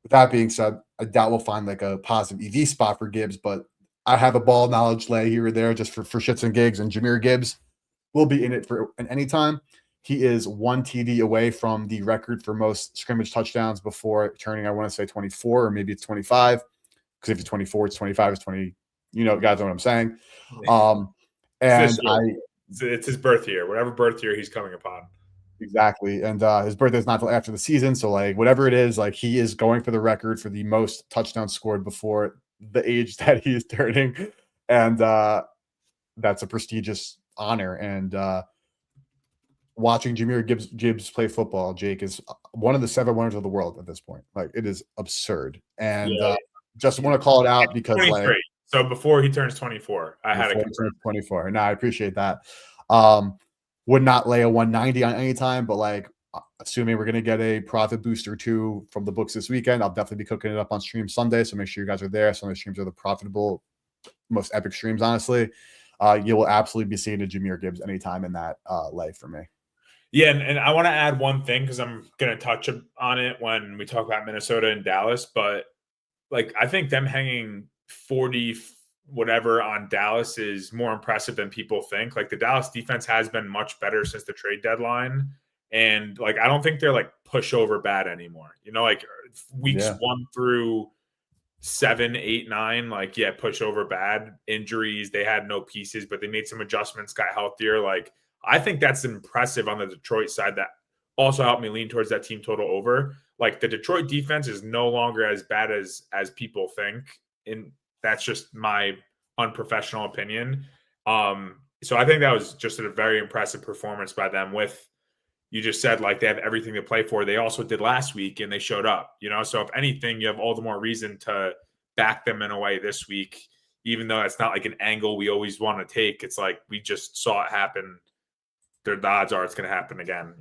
With that being said, I doubt we'll find like a positive EV spot for Gibbs, but I have a ball knowledge lay here or there just for shits and gigs, and Jahmyr Gibbs will be in it for at any time. He is one TD away from the record for most scrimmage touchdowns before turning, I want to say 24, or maybe it's 25. Because if it's 24, it's 25, it's 20. Guys know what I'm saying. It's his birth year, whatever birth year he's coming upon. Exactly. And his birthday's not until after the season. So, like, whatever it is, like, he is going for the record for the most touchdowns scored before the age that he is turning. And that's a prestigious honor. And watching Jahmyr Gibbs play football, Jake, is one of the 7 wonders of the world at this point. Like, it is absurd. And just want to call it out because, 23. like, so before he turns 24, I had a 24. No, I appreciate that. Would not lay a 190 on any time, but like assuming we're going to get a profit booster too from the books this weekend, I'll definitely be cooking it up on stream Sunday. So make sure you guys are there. Some of the streams are the profitable, most epic streams, honestly. You will absolutely be seeing a Jahmyr Gibbs anytime in that lay for me. Yeah, and I want to add one thing because I'm going to touch on it when we talk about Minnesota and Dallas, but like I think them hanging 40 whatever on Dallas is more impressive than people think. Like the Dallas defense has been much better since the trade deadline. And like, I don't think they're like pushover bad anymore. Like weeks 1 through 7, 8, 9, like, pushover bad. Injuries, they had no pieces, but they made some adjustments, got healthier. Like, I think that's impressive on the Detroit side. That also helped me lean towards that team total over. Like the Detroit defense is no longer as bad as people think. And that's just my unprofessional opinion. So I think that was just a very impressive performance by them. With, you just said, like, they have everything to play for. They also did last week and they showed up, so if anything, you have all the more reason to back them in a way this week, even though it's not like an angle we always want to take. It's like, we just saw it happen. The odds are it's going to happen again,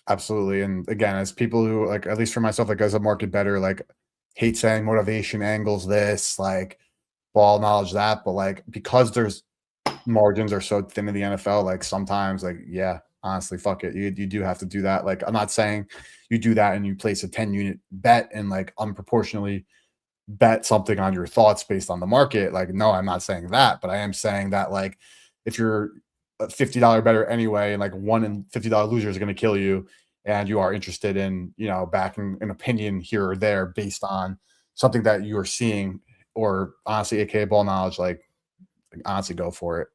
Absolutely. And again, as people who, like, at least for myself, like as a market better, like, hate saying motivation angles this, like ball knowledge that, but like because there's margins are so thin in the NFL, like sometimes, like, honestly, fuck it, you do have to do that. Like, I'm not saying you do that and you place a 10-unit bet and like unproportionately bet something on your thoughts based on the market. Like, no, I'm not saying that, but I am saying that, like, if you're a $50 better anyway and like $1 in $50 loser is going to kill you, and you are interested in, backing an opinion here or there based on something that you are seeing, or honestly, aka ball knowledge, like honestly, go for it.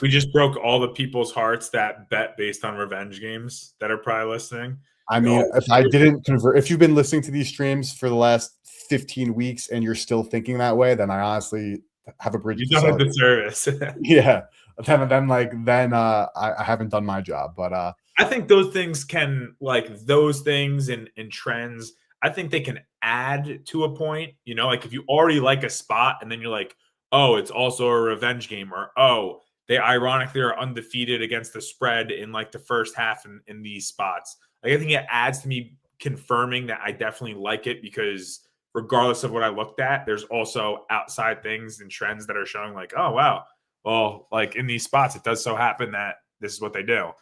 We just broke all the people's hearts that bet based on revenge games that are probably listening. I mean, if you've been listening to these streams for the last 15 weeks and you're still thinking that way, then I honestly have a bridge. You don't have the service. Yeah. Then I haven't done my job, but I think those things can, like, those things and trends, I think they can add to a point, like if you already like a spot and then you're like, oh, it's also a revenge game, or, oh, they ironically are undefeated against the spread in like the first half in these spots. Like, I think it adds to me confirming that I definitely like it, because regardless of what I looked at, there's also outside things and trends that are showing like, oh, wow, well, like in these spots, it does so happen that this is what they do.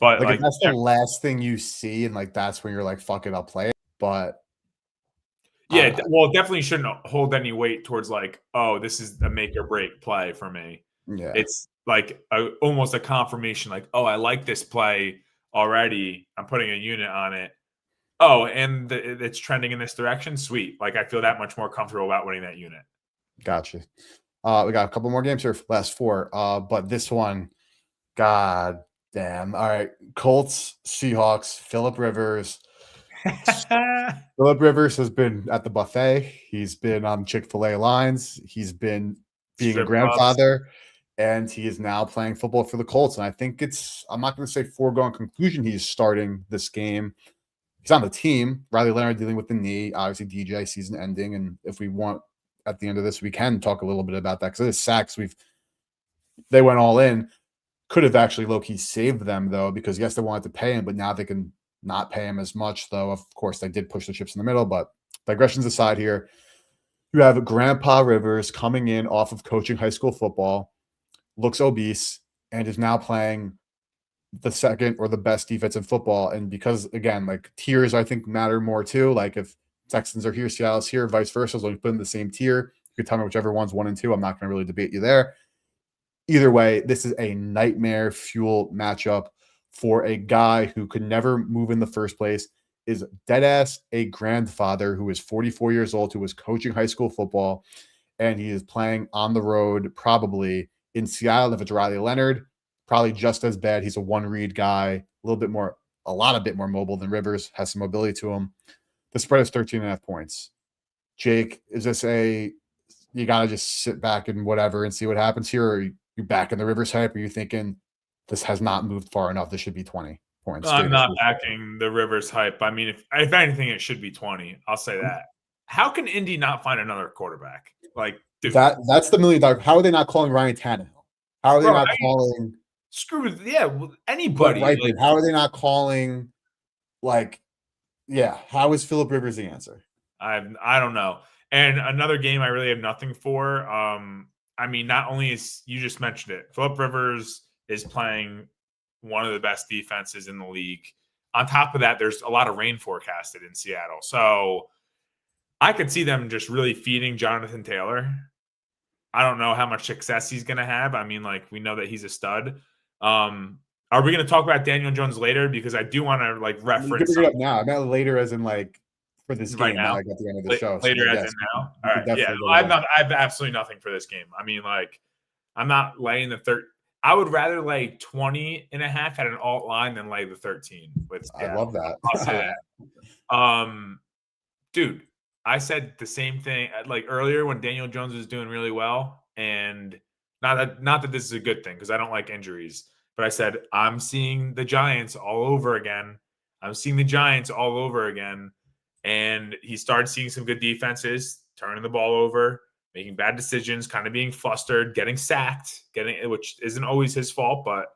But like if that's the last thing you see, and like that's when you're like, fuck it, I'll play it. But yeah, well, it definitely shouldn't hold any weight towards like, oh, this is a make or break play for me. Yeah, it's like almost a confirmation, like, oh, I like this play already, I'm putting a unit on it. Oh, and it's trending in this direction. Sweet. Like, I feel that much more comfortable about winning that unit. Gotcha. We got a couple more games here, last 4. But this one, God, Damn. All right. Colts, Seahawks, Philip Rivers. Philip Rivers has been at the buffet. He's been on Chick-fil-A lines. He's been being a Strip clubs. grandfather, and he is now playing football for the Colts. And I think I'm not going to say foregone conclusion he's starting this game. He's on the team. Riley Leonard dealing with the knee. Obviously, DJ season ending. And if we want at the end of this, we can talk a little bit about that because it is sacks. They went all in. Could have actually low-key saved them, though, because yes, they wanted to pay him, but now they can not pay him as much, though. Of course, they did push the chips in the middle, but digressions aside here, you have Grandpa Rivers coming in off of coaching high school football, looks obese, and is now playing the second or the best defense in football. And because, again, like tiers, I think matter more too. Like if Texans are here, Seattle's here, vice versa. As long as you put in the same tier, you could tell me whichever one's 1 and 2. I'm not going to really debate you there. Either way, this is a nightmare fuel matchup for a guy who could never move in the first place, is deadass a grandfather who is 44 years old, who was coaching high school football, and he is playing on the road probably in Seattle. If it's Riley Leonard, probably just as bad. He's a one-read guy, a lot bit more mobile than Rivers, has some mobility to him. The spread is 13.5 points. Jake, is this you got to just sit back and whatever and see what happens here, or you back in the Rivers hype? Or are you thinking this has not moved far enough? This should be 20 points. I'm not backing the Rivers hype. I mean, if anything, it should be 20. I'll say that. How can Indy not find another quarterback? Like, dude, that's the $1 million. How are they not calling Ryan Tannehill? How are they not calling? Screw anybody. Right, like, how are they not calling? How is Philip Rivers the answer? I don't know. And another game I really have nothing for. I mean, not only is you just mentioned it, Philip Rivers is playing one of the best defenses in the league. On top of that, there's a lot of rain forecasted in Seattle. So I could see them just really feeding Jonathan Taylor. I don't know how much success he's going to have. I mean, like, we know that he's a stud. Are we going to talk about Daniel Jones later? Because I do want to reference. You can bring it up now. I meant later as in for this right game now. At the end of the show. Later as in now. All right. Yeah. I have absolutely nothing for this game. I mean, I'm not laying the third. I would rather lay 20.5 at an alt line than lay the 13 with. I love that. I'll say that. Dude, I said the same thing earlier when Daniel Jones was doing really well, and not that this is a good thing because I don't like injuries, but I said I'm seeing the Giants all over again. And he started seeing some good defenses, turning the ball over, making bad decisions, kind of being flustered, getting sacked, which isn't always his fault. But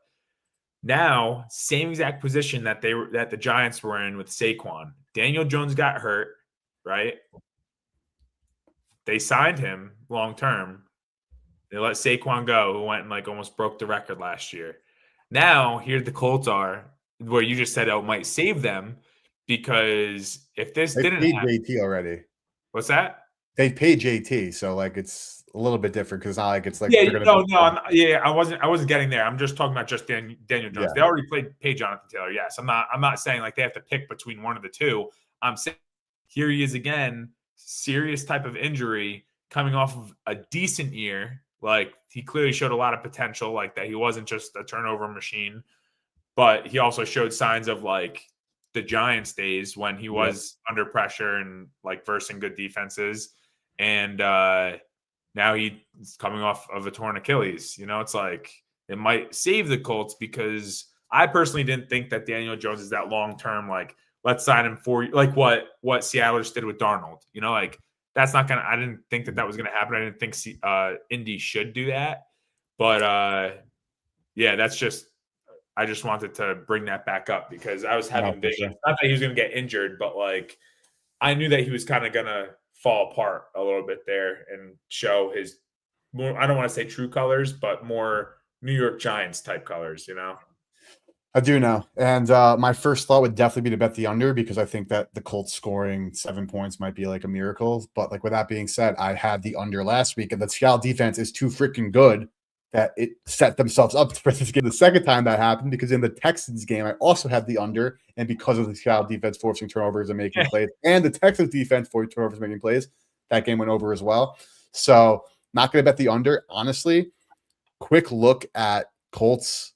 now, same exact position that the Giants were in with Saquon. Daniel Jones got hurt, right? They signed him long term. They let Saquon go, who went and almost broke the record last year. Now, here the Colts are, where you just said it might save them. Because if this didn't happen, JT already. What's that? They paid JT, so it's a little bit different because not it's I wasn't getting there. I'm just talking about just Daniel Jones. Yeah. They already paid Jonathan Taylor. Yes, I'm not saying they have to pick between one of the two. I'm saying here he is again, serious type of injury coming off of a decent year. He clearly showed a lot of potential, that he wasn't just a turnover machine, but he also showed signs of the Giants days when he was under pressure and versing good defenses. And now he's coming off of a torn Achilles. It's it might save the Colts because I personally didn't think that Daniel Jones is that long-term, let's sign him for what Seattle just did with Darnold. That's not I didn't think that was going to happen. I didn't think Indy should do that. But that's just, I just wanted to bring that back up because I was having visions. Not that he was going to get injured, but I knew that he was kind of going to fall apart a little bit there and show his more, I don't want to say true colors, but more New York Giants type colors, I do know. And my first thought would definitely be to bet the under because I think that the Colts scoring 7 points might be a miracle. But with that being said, I had the under last week and the Seattle defense is too freaking good that it set themselves up for this game. The second time that happened, because in the Texans game, I also had the under, and because of the Seattle defense forcing turnovers and making plays, and the Texans defense forcing turnovers and making plays, that game went over as well. So not going to bet the under. Honestly, quick look at Colts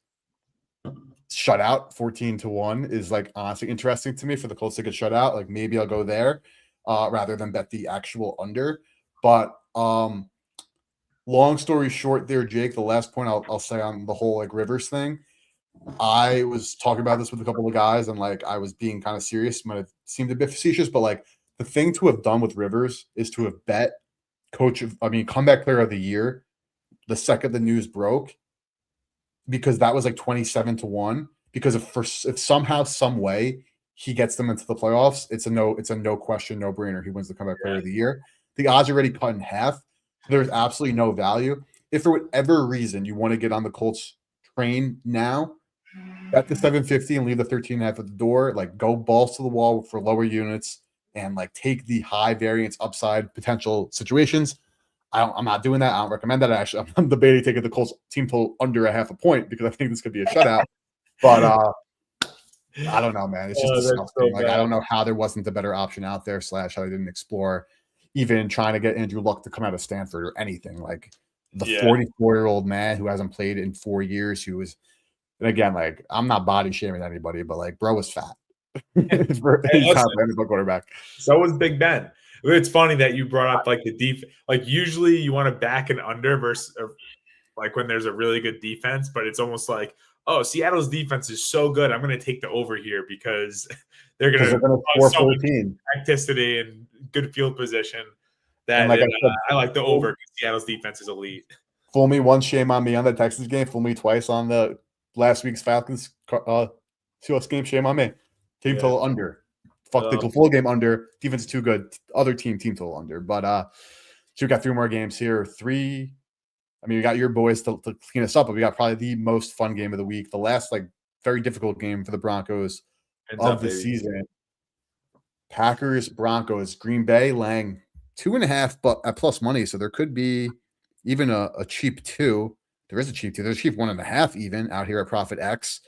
shutout 14-1 is like honestly interesting to me for the Colts to get shut out. Like maybe I'll go there rather than bet the actual under. But long story short there, Jake, the last point I'll say on the whole like Rivers thing, I was talking about this with a couple of guys and like I was being kind of serious, might have seemed a bit facetious, but like the thing to have done with Rivers is to have bet comeback player of the year the second the news broke, because that was like 27-1. Because if somehow, some way he gets them into the playoffs, it's a no question, no brainer. He wins the comeback player of the year. The odds are already cut in half. So there's absolutely no value. If for whatever reason you want to get on the Colts train now, bet the 750 and leave the 13.5 at the door. Like go balls to the wall for lower units and like take the high variance upside potential situations. I'm not doing that. I don't recommend that. Actually, I'm debating taking the Colts team total under a half a point because I think this could be a shutout. But I don't know, man. It's just disgusting. Like I don't know how there wasn't a better option out there. / how they didn't explore even trying to get Andrew Luck to come out of Stanford or anything. Like the 44-year-old man who hasn't played in 4 years, who was, and again, like I'm not body shaming anybody, but like bro was fat. He's not an NFL quarterback. So was Big Ben. It's funny that you brought up like the defense. Like usually you want to back an under versus like when there's a really good defense, but it's almost like, oh, Seattle's defense is so good, I'm going to take the over here because they're going to score 14 activity and good field position. That like I like the over because Seattle's defense is elite. Fool me once, shame on me on the Texas game. Fool me twice on the last week's Falcons Seahawks game. Shame on me. Team total under. Fuck the full game under. Defense is too good. Other team total under. But so we got 3 more games here. 3. I mean, we got your boys to clean us up, but we got probably the most fun game of the week. The last like very difficult game for the Broncos of the season. Packers, Broncos, Green Bay laying 2.5, but at plus money. So there could be even a cheap 2. There is a cheap 2. There's a cheap 1.5 even out here at Profit X.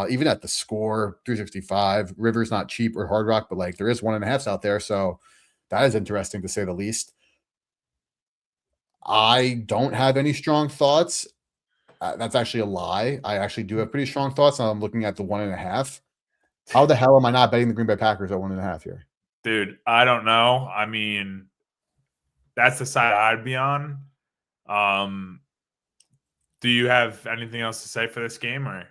Even at the score 365, Rivers not cheap or Hard Rock, but like there is 1.5s out there. So that is interesting to say the least. I don't have any strong thoughts. That's actually a lie. I actually do have pretty strong thoughts. I'm looking at the 1.5. How the hell am I not betting the Green Bay Packers at 1.5 here? Dude, I don't know. I mean, that's the side I'd be on. Do you have anything else to say for this game, or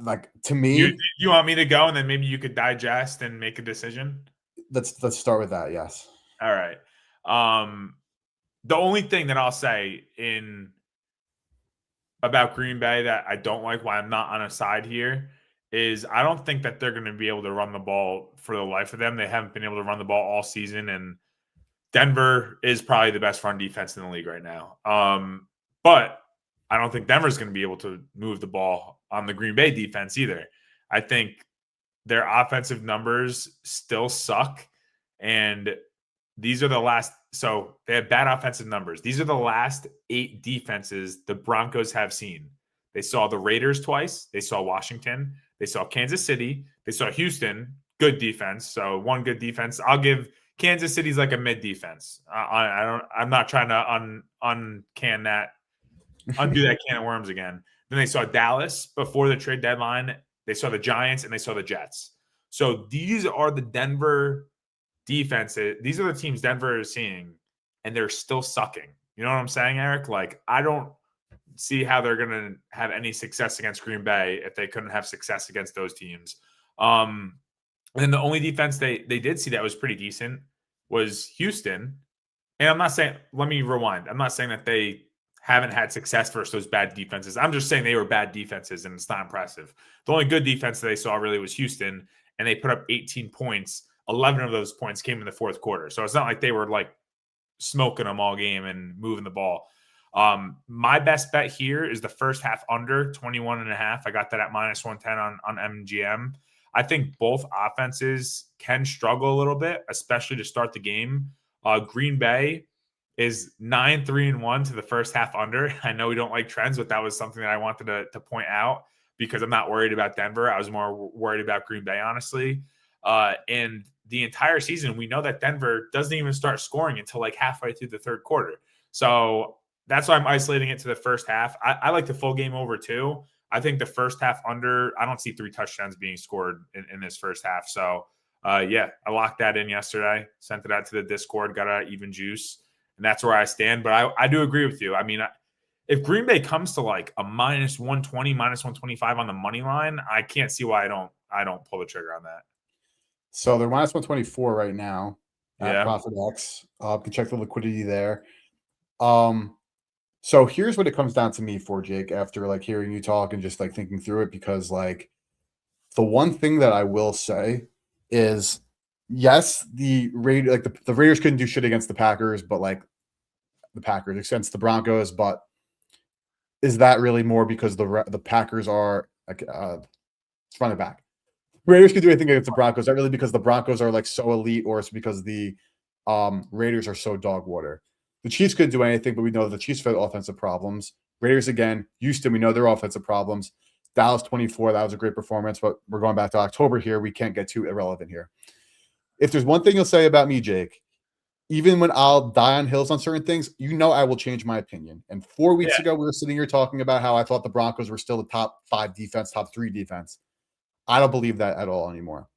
like to me? You want me to go and then maybe you could digest and make a decision? Let's start with that. Yes. All right. The only thing that I'll say about Green Bay that I don't like, why I'm not on a side here, is I don't think that they're going to be able to run the ball for the life of them. They haven't been able to run the ball all season, and Denver is probably the best run defense in the league right now. But I don't think Denver's going to be able to move the ball on the Green Bay defense either. I think their offensive numbers still suck, and these are the last. So they have bad offensive numbers. These are the last 8 defenses the Broncos have seen. They saw the Raiders twice. They saw Washington. They saw Kansas City. They saw Houston. Good defense. So one good defense. I'll give Kansas City's like a mid defense. I'm not trying to undo that can of worms again. Then they saw Dallas before the trade deadline. They saw the Giants and they saw the Jets. So these are the Denver defenses. These are the teams Denver is seeing, and they're still sucking. You know what I'm saying, Eric? Like, I don't see how they're going to have any success against Green Bay if they couldn't have success against those teams. And then the only defense they did see that was pretty decent was Houston. And I'm not saying, let me rewind. I'm not saying that they haven't had success versus those bad defenses. I'm just saying they were bad defenses, and it's not impressive. The only good defense that they saw really was Houston, and they put up 18 points. 11 of those points came in the fourth quarter. So it's not like they were like smoking them all game and moving the ball. My best bet here is the first half under 21.5. I got that at -110 on MGM. I think both offenses can struggle a little bit, especially to start the game. Green Bay is 9-3-1 to the first half under. I know we don't like trends, but that was something that I wanted to point out because I'm not worried about Denver. I was more worried about Green Bay, honestly. And the entire season, we know that Denver doesn't even start scoring until like halfway through the third quarter. So that's why I'm isolating it to the first half. I like the full game over too. I think the first half under, I don't see 3 touchdowns being scored in this first half. So, yeah, I locked that in yesterday, sent it out to the Discord, got it at even juice, and that's where I stand. But I do agree with you. I mean, if Green Bay comes to like a minus 120, minus 125 on the money line, I can't see why I don't pull the trigger on that. So they're minus 124 right now at Yeah. Profit X. Can check the liquidity there. So here's what it comes down to me for, Jake, after like hearing you talk and just like thinking through it, because like the one thing that I will say is yes, the Raiders couldn't do shit against the Packers, but like the Packers against the Broncos, but is that really more because the Packers are like let's run it back. Raiders could do anything against the Broncos. Not really because the Broncos are like so elite, or it's because the Raiders are so dog water. The Chiefs couldn't do anything, but we know the Chiefs have offensive problems. Raiders again, Houston, we know their offensive problems. Dallas 24, that was a great performance, but we're going back to October here. We can't get too irrelevant here. If there's one thing you'll say about me, Jake, even when I'll die on hills on certain things, you know I will change my opinion. And 4 weeks ago, we were sitting here talking about how I thought the Broncos were still the top 5 defense, top 3 defense. I don't believe that at all anymore.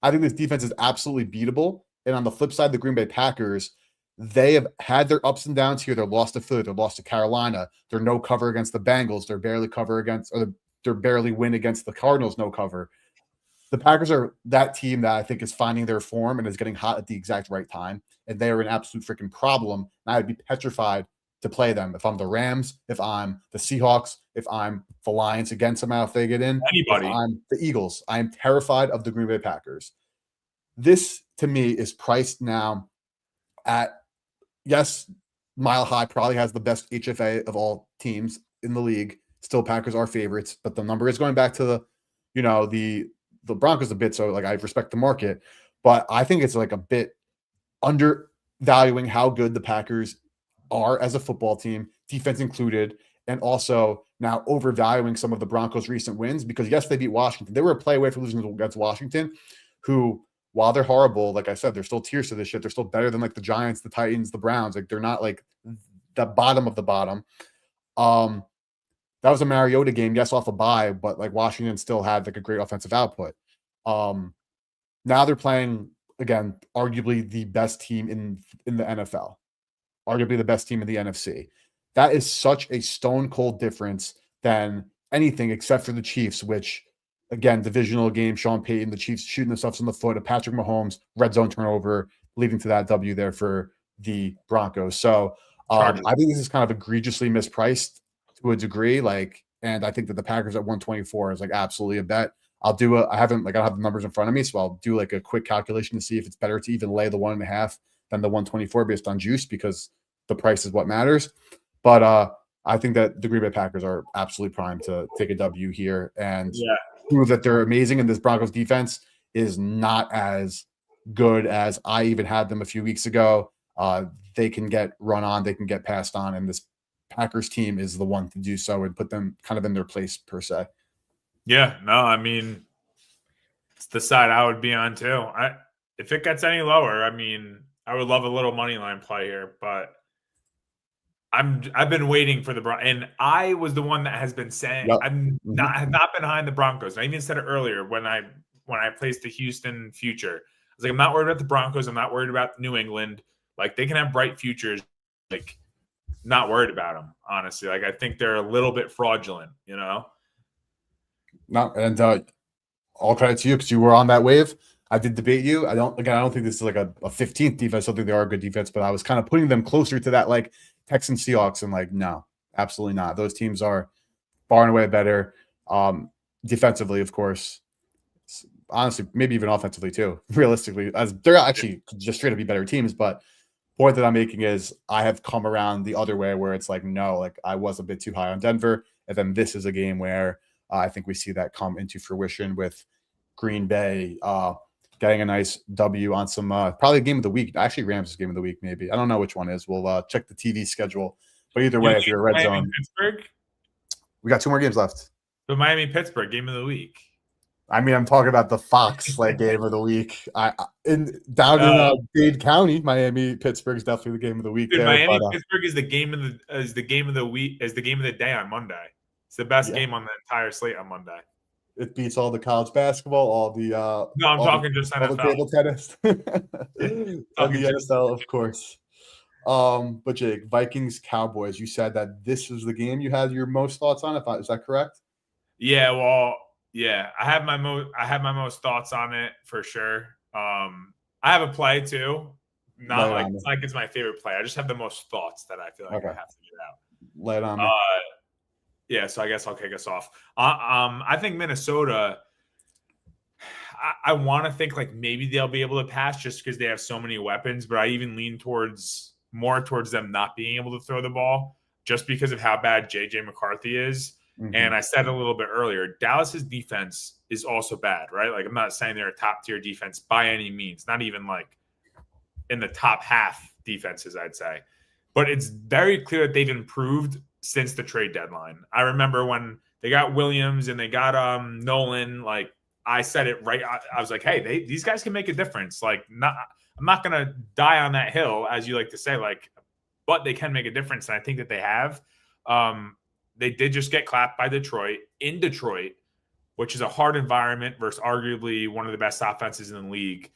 I think this defense is absolutely beatable. And on the flip side, the Green Bay Packers, they have had their ups and downs here. They're lost to Philly. They're lost to Carolina. They're no cover against the Bengals. They're barely cover against, or they're barely win against the Cardinals, no cover. The Packers are that team that I think is finding their form and is getting hot at the exact right time. And they are an absolute freaking problem. And I would be petrified to play them if I'm the Rams, if I'm the Seahawks, if I'm the Lions again somehow if they get in. Anybody. If I'm the Eagles. I am terrified of the Green Bay Packers. This, to me, is priced now at, yes, Mile High probably has the best HFA of all teams in the league. Still, Packers are favorites, but the number is going back to the Broncos a bit. So, like, I respect the market, but I think it's like a bit undervaluing how good the Packers are as a football team, defense included, and also now overvaluing some of the Broncos' recent wins because, yes, they beat Washington. They were a play away from losing against Washington, who, while they're horrible, like I said, they're still tiers to this shit. They're still better than like the Giants, the Titans, the Browns. Like they're not like the bottom of the bottom. That was a Mariota game, yes, off a bye, but like Washington still had like a great offensive output. Now they're playing again, arguably the best team in the NFL, arguably the best team in the NFC. That is such a stone cold difference than anything except for the Chiefs, which again, divisional game, Sean Payton, the Chiefs shooting themselves in the foot, a Patrick Mahomes red zone turnover, leading to that W there for the Broncos. So I think this is kind of egregiously mispriced to a degree. And I think that the Packers at 124 is like absolutely a bet. I don't have the numbers in front of me, so I'll do like a quick calculation to see if it's better to even lay the 1.5 than the 124 based on juice because the price is what matters. But I think that the Green Bay Packers are absolutely primed to take a W here and prove that they're amazing. And this Broncos defense is not as good as I even had them a few weeks ago. They can get run on, they can get passed on, and this Packers team is the one to do so and put them kind of in their place per se. Yeah, no, I mean, it's the side I would be on too. If it gets any lower, I mean, I would love a little money line play here, but I've been waiting for the Broncos, and I was the one that has been saying I have not been behind the Broncos. I even said it earlier when I placed the Houston future. I was like, I'm not worried about the Broncos. I'm not worried about New England. Like they can have bright futures. Like, not worried about them, honestly. Like I think they're a little bit fraudulent, you know. No, and all credit to you because you were on that wave. I did debate you. I don't think this is like a 15th defense. I don't think they are a good defense, but I was kind of putting them closer to that like Texans, Seahawks, and like no, absolutely not. Those teams are far and away better. Defensively, of course. Honestly, maybe even offensively too. Realistically, as they're actually just straight up be better teams. But point that I'm making is I have come around the other way where it's like no, like I was a bit too high on Denver, and then this is a game where I think we see that come into fruition with Green Bay getting a nice W on some probably game of the week. Actually, Rams' game of the week, maybe. I don't know which one is. We'll check the TV schedule. But either way, if you're a red zone, Pittsburgh, we got 2 more games left. The Miami-Pittsburgh game of the week. I mean, I'm talking about the Fox game of the week. In Dade County, Miami-Pittsburgh is definitely the game of the week. Dude, Miami-Pittsburgh is the game of the week, is the game of the day on Monday. It's the best Yeah. game on the entire slate on Monday. It beats all the college basketball, all the No, I'm all talking just all the NFL. table tennis, and Talking the just NFL, of course. But Jake, Vikings Cowboys. You said that this was the game you had your most thoughts on. Is that correct? Yeah, well, yeah, I have my most thoughts on it for sure. I have a play too. Not Lay it like on me. it's like it's my favorite play. I just have the most thoughts that I feel like I Okay. have to get out. Lay it on me. Yeah, so I guess I'll kick us off. I think Minnesota. I want to think like maybe they'll be able to pass just because they have so many weapons, but I even lean more towards them not being able to throw the ball just because of how bad JJ McCarthy is. Mhm. And I said a little bit earlier, Dallas's defense is also bad, right? Like I'm not saying they're a top tier defense by any means, not even like in the top half defenses, I'd say. But it's very clear that they've improved since the trade deadline. I remember when they got Williams and they got Nolan, like I said it right. I was like, hey, these guys can make a difference. Like I'm not going to die on that hill, as you like to say, like, but they can make a difference. And I think that they have. They did just get clapped by Detroit in Detroit, which is a hard environment versus arguably one of the best offenses in the league.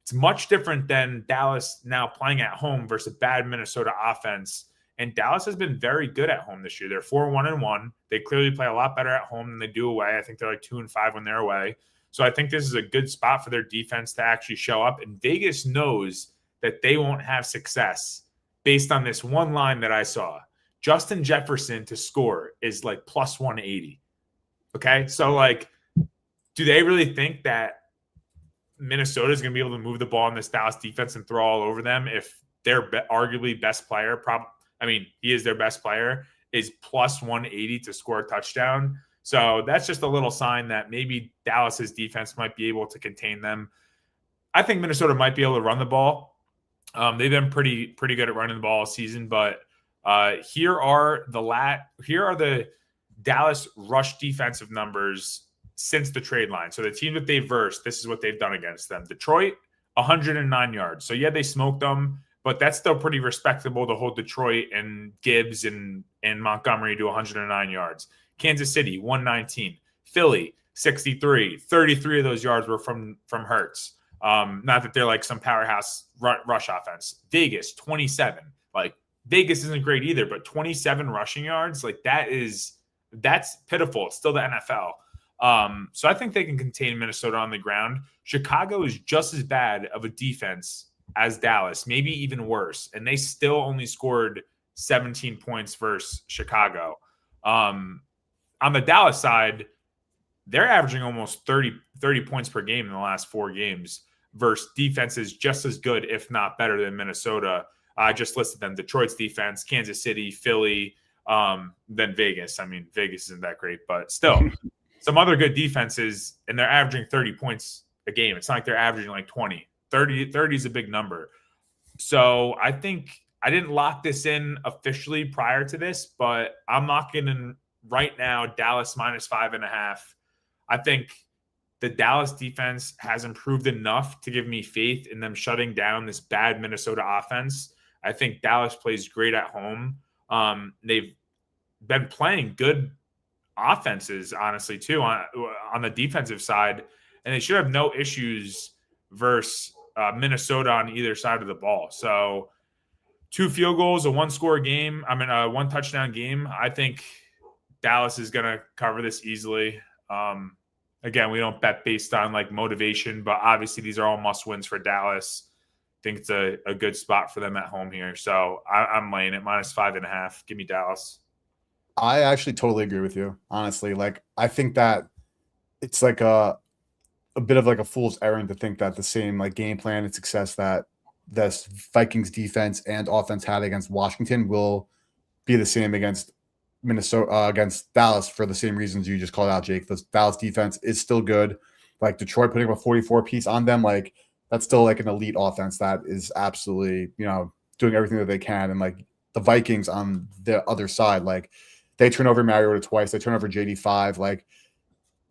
It's much different than Dallas now playing at home versus a bad Minnesota offense. And Dallas has been very good at home this year. They're 4-1-1. They clearly play a lot better at home than they do away. I think they're like 2-5 when they're away. So I think this is a good spot for their defense to actually show up. And Vegas knows that they won't have success based on this one line that I saw. Justin Jefferson to score is like plus 180. Okay. So like, do they really think that Minnesota is going to be able to move the ball in this Dallas defense and throw all over them if their arguably best player, he is their best player, is plus 180 to score a touchdown? So that's just a little sign that maybe Dallas's defense might be able to contain them. I think Minnesota might be able to run the ball. They've been pretty good at running the ball all season, but here are the Dallas rush defensive numbers since the trade line. So the team that they've versed, this is what they've done against them. Detroit, 109 yards. So yeah, they smoked them, but that's still pretty respectable to hold Detroit and Gibbs and Montgomery to 109 yards. Kansas City, 119. Philly, 63. 33 of those yards were from Hurts. Not that they're like some powerhouse rush offense. Vegas, 27. Like Vegas isn't great either, but 27 rushing yards, like that's pitiful. It's still the NFL. So I think they can contain Minnesota on the ground. Chicago is just as bad of a defense as Dallas, maybe even worse. And they still only scored 17 points versus Chicago. On the Dallas side, they're averaging almost 30 points per game in the last 4 games versus defenses just as good, if not better than Minnesota. I just listed them: Detroit's defense, Kansas City, Philly, then Vegas. I mean, Vegas isn't that great, but still some other good defenses, and they're averaging 30 points a game. It's not like they're averaging like 20. 30 is a big number. So I think I didn't lock this in officially prior to this, but I'm locking in right now Dallas minus 5.5. I think the Dallas defense has improved enough to give me faith in them shutting down this bad Minnesota offense. I think Dallas plays great at home. They've been playing good offenses, honestly, too, on the defensive side, and they should have no issues versus Minnesota on either side of the ball. So 2 field goals, a 1-score game, a 1-touchdown game. I think Dallas is going to cover this easily. Again, we don't bet based on like motivation, but obviously these are all must wins for Dallas. I think it's a good spot for them at home here. So I'm laying it minus 5.5. Give me Dallas. I actually totally agree with you, honestly. Like, I think that it's like a bit of like a fool's errand to think that the same like game plan and success that this Vikings defense and offense had against Washington will be the same against Minnesota, against Dallas, for the same reasons you just called out, Jake. The Dallas defense is still good. Like Detroit putting up a 44 piece on them, like that's still like an elite offense that is absolutely, doing everything that they can. And like the Vikings on the other side, like they turn over Mariota twice, they turn over JD5. Like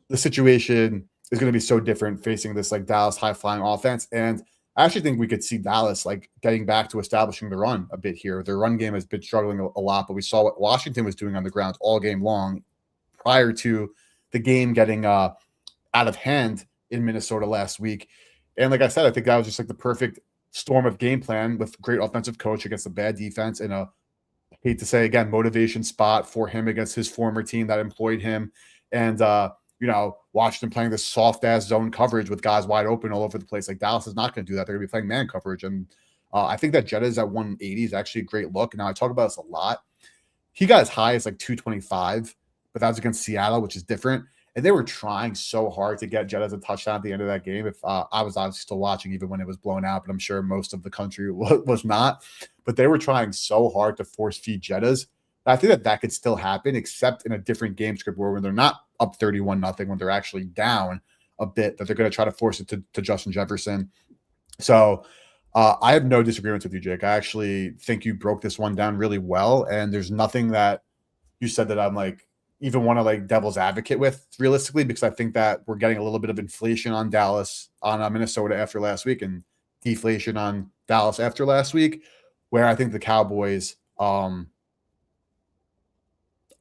the situation is going to be so different facing this like Dallas high flying offense. And I actually think we could see Dallas like getting back to establishing the run a bit here. Their run game has been struggling a lot, but we saw what Washington was doing on the ground all game long, prior to the game getting out of hand in Minnesota last week. And like I said, I think that was just like the perfect storm of game plan with great offensive coach against a bad defense and a, I hate to say again, motivation spot for him against his former team that employed him. And, Washington playing this soft ass zone coverage with guys wide open all over the place. Like Dallas is not going to do that. They're going to be playing man coverage. And I think that Jettas at 180 is actually a great look. Now I talk about this a lot. He got as high as like 225, but that was against Seattle, which is different. And they were trying so hard to get Jettas a touchdown at the end of that game. If I was obviously still watching even when it was blown out, but I'm sure most of the country was not. But they were trying so hard to force feed Jettas. I think that could still happen, except in a different game script where when they're not up 31-0, when they're actually down a bit, that they're going to try to force it to Justin Jefferson. So I have no disagreements with you, Jake. I actually think you broke this one down really well. And there's nothing that you said that I'm like, even want to like devil's advocate with realistically, because I think that we're getting a little bit of inflation on Dallas, on Minnesota after last week, and deflation on Dallas after last week, where I think the Cowboys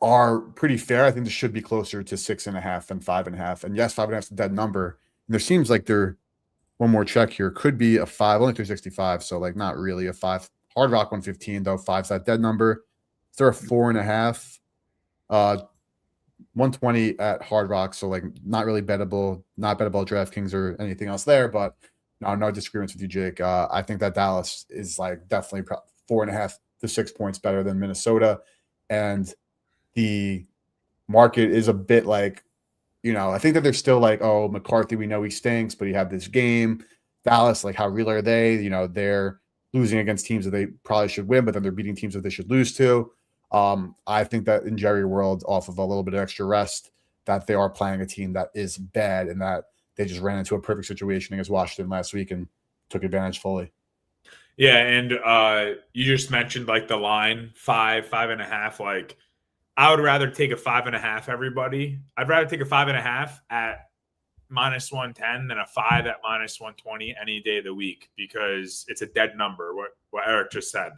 are pretty fair. I think this should be closer to 6.5 than 5.5. And yes, 5.5 is a dead number. And there seems like one more check here could be a 5, only 365. So like not really a 5. Hard Rock 115 though, 5's that dead number. Is there a 4.5? 120 at Hard Rock. So like not really bettable, not bettable DraftKings or anything else there, but no disagreements with you, Jake. I think that Dallas is like definitely 4.5 to 6 points better than Minnesota. And the market is a bit like, I think that they're still like, oh, McCarthy, we know he stinks, but he had this game. Dallas, like how real are they? They're losing against teams that they probably should win, but then they're beating teams that they should lose to. I think that in Jerry World, off of a little bit of extra rest, that they are playing a team that is bad and that they just ran into a perfect situation against Washington last week and took advantage fully. Yeah, and you just mentioned like the line 5.5. Like I would rather take a 5.5. Everybody, I'd rather take a 5.5 at -110 than a 5 at -120 any day of the week, because it's a dead number. What Eric just said,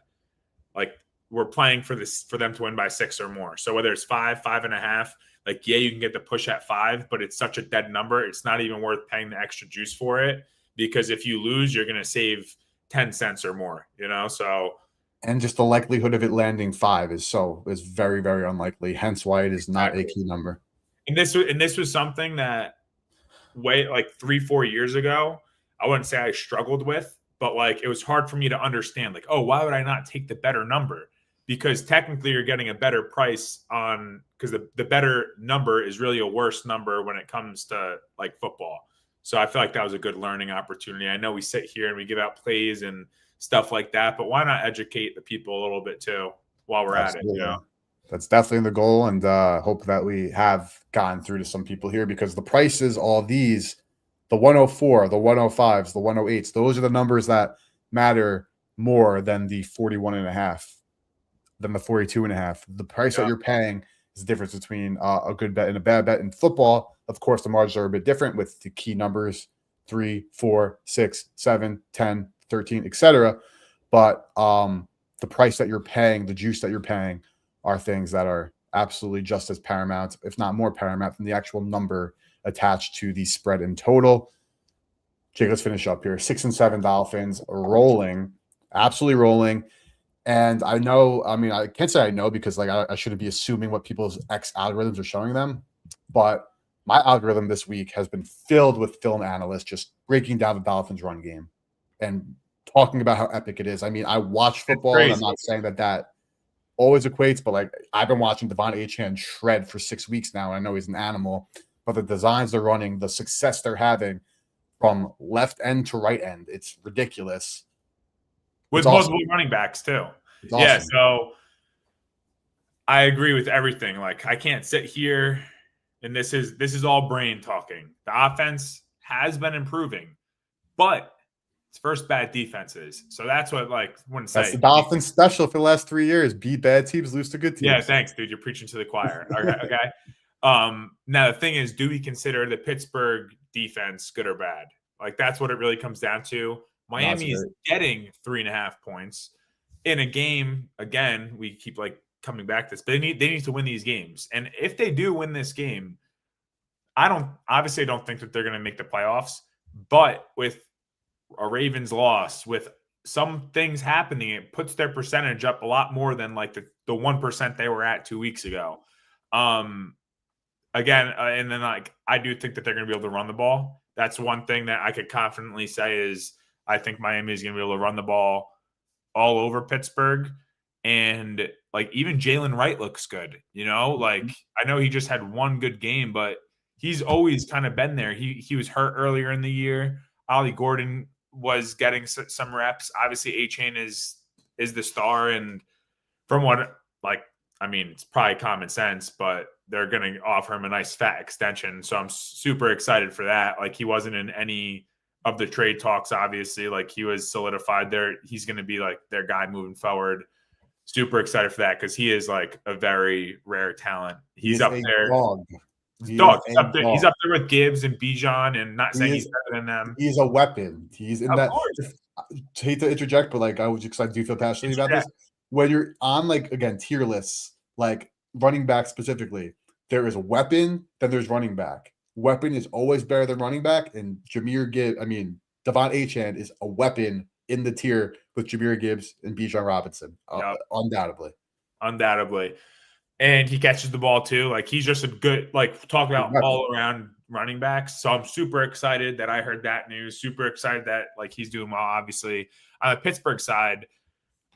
like we're playing for them to win by 6 or more. So whether it's 5.5, like yeah, you can get the push at 5, but it's such a dead number. It's not even worth paying the extra juice for it, because if you lose, you're going to save 10 cents or more. So. And just the likelihood of it landing 5 is very, very unlikely. Hence why it is not a key number. And this was something that like 3-4 years ago, I wouldn't say I struggled with, but like it was hard for me to understand. Like, oh, why would I not take the better number? Because technically you're getting a better price because the better number is really a worse number when it comes to like football. So I feel like that was a good learning opportunity. I know we sit here and we give out plays and stuff like that, but why not educate the people a little bit too while we're Absolutely. at it? That's definitely the goal, and hope that we have gotten through to some people here, because the prices, all these, the 104, the 105s, the 108s, those are the numbers that matter more than the 41.5, than the 42.5. The price that you're paying is the difference between a good bet and a bad bet. In football, of course, the margins are a bit different with the key numbers 3, 4, 6, 7, 10, 13, etc. But the price that you're paying, the juice that you're paying, are things that are absolutely just as paramount, if not more paramount, than the actual number attached to the spread in total. Jake, let's finish up here. 6 and 7 Dolphins rolling, absolutely rolling. And I can't say I know, because like I shouldn't be assuming what people's X algorithms are showing them, but my algorithm this week has been filled with film analysts just breaking down the Dolphins run game and talking about how epic it is. I mean, I watch football, and I'm not saying that always equates, but like I've been watching Devon Achane shred for 6 weeks now. And I know he's an animal, but the designs they're running, the success they're having from left end to right end, it's ridiculous. With multiple running backs too. Awesome. Yeah, so I agree with everything. Like I can't sit here, and this is all brain talking. The offense has been improving, but it's first bad defenses. So that's what wouldn't say. That's the Dolphins special for the last 3 years. Beat bad teams, lose to good teams. Yeah, thanks, dude. You're preaching to the choir. Okay. Now the thing is, do we consider the Pittsburgh defense good or bad? Like that's what it really comes down to. Miami is getting 3.5 points in a game. Again, we keep coming back to this, but they need to win these games. And if they do win this game, I don't think that they're going to make the playoffs, but with a Ravens loss, with some things happening, it puts their percentage up a lot more than like the 1% they were at 2 weeks ago. Again, and then like I do think that they're going to be able to run the ball. That's one thing that I could confidently say is I think Miami is going to be able to run the ball all over Pittsburgh. And like even Jalen Wright looks good, like I know he just had one good game, but he's always kind of been there. He was hurt earlier in the year. Ollie Gordon was getting some reps. Obviously A-Chain is the star. And from what, it's probably common sense, but they're going to offer him a nice fat extension. So I'm super excited for that. Like he wasn't in any of the trade talks, obviously, like he was solidified there. He's going to be like their guy moving forward. Super excited for that because he is like a very rare talent. He's up there. He's up there with Gibbs and Bijan, and not saying he's better than them. He's a weapon. He's in that. I hate to interject, but like I was just, I do feel passionate about this. When you're on like again tier lists, like running back specifically, there is a weapon, then there's running back. Weapon is always better than running back, and Devon Achane is a weapon in the tier with Jahmyr Gibbs and Bijan Robinson, undoubtedly. And he catches the ball too. Like he's just a good, like talk about all around running backs. So I'm super excited that I heard that news. Super excited that like he's doing well. Obviously, on the Pittsburgh side,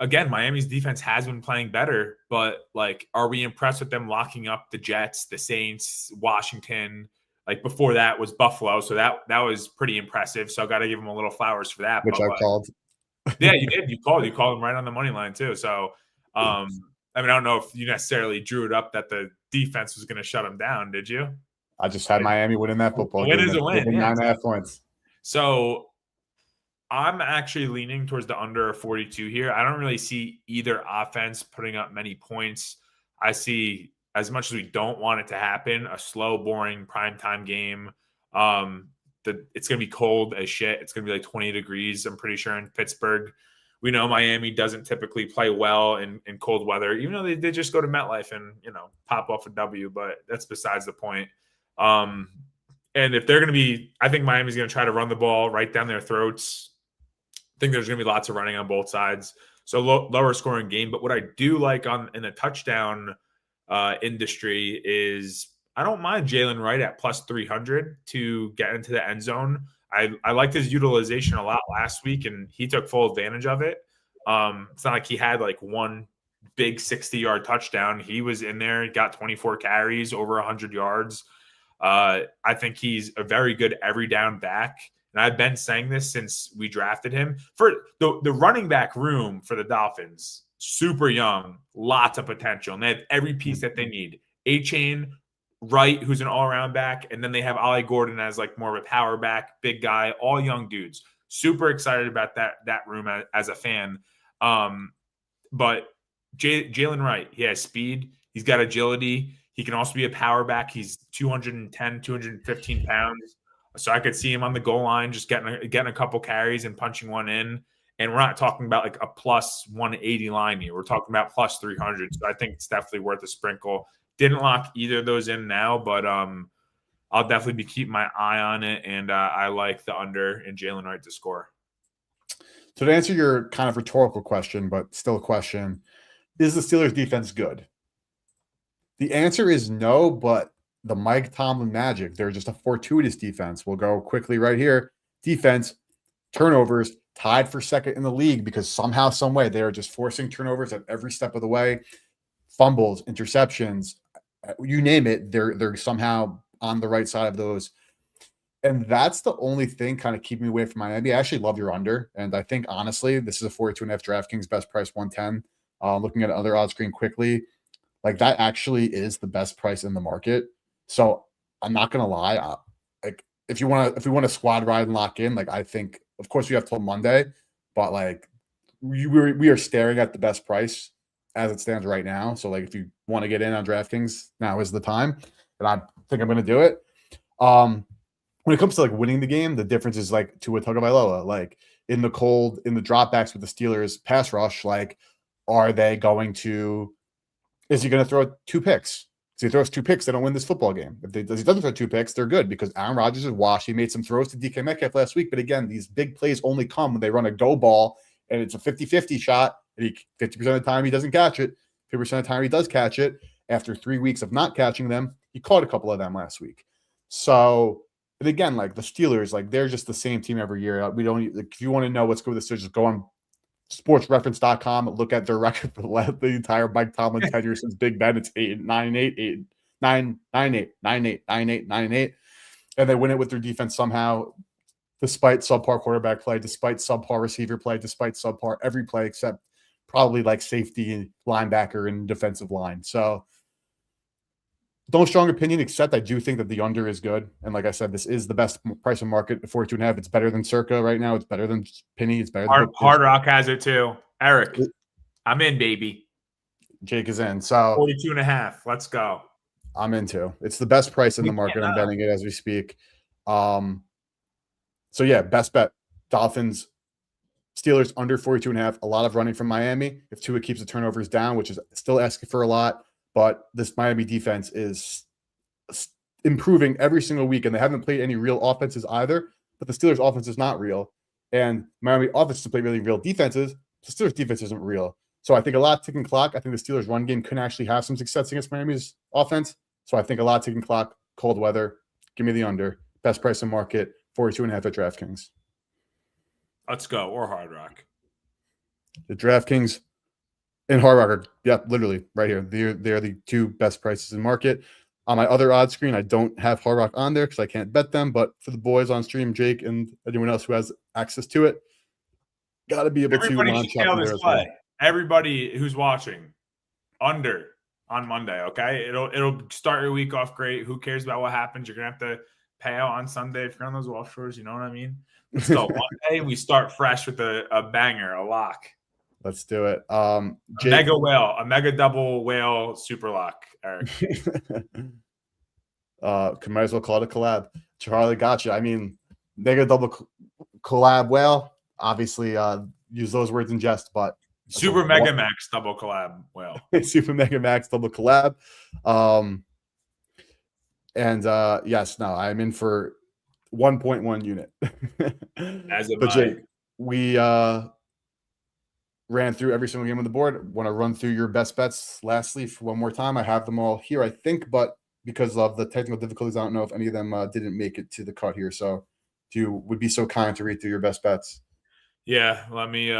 again, Miami's defense has been playing better, but like, are we impressed with them locking up the Jets, the Saints, Washington? Like before that was Buffalo, so that was pretty impressive. So I got to give them a little flowers for that. Which I called. Yeah, you did. You called them right on the money line too. So, I don't know if you necessarily drew it up that the defense was going to shut them down. Did you? I just had Miami winning that football game. Win is a win. 9.5 points. So I'm actually leaning towards the under 42 here. I don't really see either offense putting up many points. I see, as much as we don't want it to happen, a slow, boring primetime game. It's going to be cold as shit. It's going to be like 20 degrees, I'm pretty sure, in Pittsburgh. We know Miami doesn't typically play well in cold weather, even though they just go to MetLife and, pop off a W, but that's besides the point. And if they're going to be, I think Miami's going to try to run the ball right down their throats. I think there's going to be lots of running on both sides. So lower scoring game. But what I do like in the touchdown industry is I don't mind Jalen Wright at plus 300 to get into the end zone. I liked his utilization a lot last week, and he took full advantage of it. It's not like he had like one big 60-yard touchdown. He was in there. He got 24 carries, over 100 yards. I think he's a very good every down back. And I've been saying this since we drafted him. For the running back room for the Dolphins, super young, lots of potential. And they have every piece that they need. A-Chain, Wright, who's an all-around back, and then they have Ollie Gordon as like more of a power back, big guy, all young dudes. Super excited about that room as a fan. But Jalen Wright, he has speed. He's got agility. He can also be a power back. He's 210, 215 pounds. So I could see him on the goal line just getting a couple carries and punching one in. And we're not talking about like a plus 180 line here. We're talking about plus 300. So I think it's definitely worth a sprinkle. Didn't lock either of those in now, but I'll definitely be keeping my eye on it. And I like the under and Jalen Wright to score. So to answer your kind of rhetorical question, but still a question, is the Steelers defense good? The answer is no, but the Mike Tomlin magic, they're just a fortuitous defense. We'll go quickly right here. Defense, turnovers, tied for second in the league because somehow, some way, they are just forcing turnovers at every step of the way. Fumbles, interceptions, you name it, they're somehow on the right side of those. And that's the only thing kind of keeping me away from Miami. I actually love your under. And I think, honestly, this is a 42.5 DraftKings best price 110. Looking at other odds screen quickly, like that actually is the best price in the market. So I'm not going to lie. Like if we want to squad ride and lock in, like I think, of course, we have till Monday, but like we are staring at the best price as it stands right now. So like if you want to get in on DraftKings, now is the time. And I think I'm going to do it. When it comes to like winning the game, the difference is like Tua Tagovailoa, like in the cold, in the dropbacks with the Steelers pass rush, like are they going to Is he going to throw 2 picks? If he throws 2 picks, they don't win this football game. If he doesn't throw 2 picks, they're good because Aaron Rodgers is washed. He made some throws to DK Metcalf last week. But again, these big plays only come when they run a go ball and it's a 50-50 shot. And 50% of the time he doesn't catch it. 50% of the time he does catch it. After 3 weeks of not catching them, he caught a couple of them last week. So, and again, like the Steelers, like they're just the same team every year. We don't, like, if you want to know what's good with the Steelers, just go on sportsreference.com, look at their record for the entire Mike Tomlin tenure since Big Ben. It's 8-9-8, 8-9-9-8, 9-8, 9-8, 9-8. And they win it with their defense somehow, despite subpar quarterback play, despite subpar receiver play, despite subpar every play except probably like safety and linebacker and defensive line. So don't strong opinion, except I do think that the under is good. And like I said, this is the best price of market, 42.5. It's better than Circa right now. It's better than Penny. It's better than Hard Rock has it too. Eric, I'm in, baby. Jake is in. So 42.5. Let's go. I'm into. It's the best price in the market. I'm betting it as we speak. So yeah, best bet. Dolphins, Steelers under 42.5. A lot of running from Miami. If Tua keeps the turnovers down, which is still asking for a lot. But this Miami defense is improving every single week, and they haven't played any real offenses either. But the Steelers' offense is not real, and Miami offense to play really real defenses. The Steelers' defense isn't real, so I think a lot of ticking clock. I think the Steelers' run game can actually have some success against Miami's offense. So I think a lot of ticking clock, cold weather. Give me the under. Best price in market, 42.5 at DraftKings. Let's go, or Hard Rock. The DraftKings and Hard Rock are, yeah, literally right here. They're the 2 best prices in market. On my other odds screen, I don't have Hard Rock on there because I can't bet them. But for the boys on stream, Jake and anyone else who has access to it, got to be able to line shop there as well. Everybody who's watching, under on Monday, okay? It'll start your week off great. Who cares about what happens? You're gonna have to pay out on Sunday if you're on those offshores. You know what I mean? Let's go. Monday we start fresh with a banger, a lock. Let's do it. Jake, a mega double whale super lock, Eric. Might as well call it a collab. Charlie, gotcha. I mean, mega double collab whale. Obviously, use those words in jest, but super mega max double collab whale. Super mega max double collab. Yes, no, I'm in for 1.1 unit. As a but Jake, we ran through every single game on the board. Want to run through your best bets lastly for one more time? I have them all here, I think, but because of the technical difficulties, I don't know if any of them didn't make it to the cut here. So if you would be so kind to read through your best bets. Yeah, let me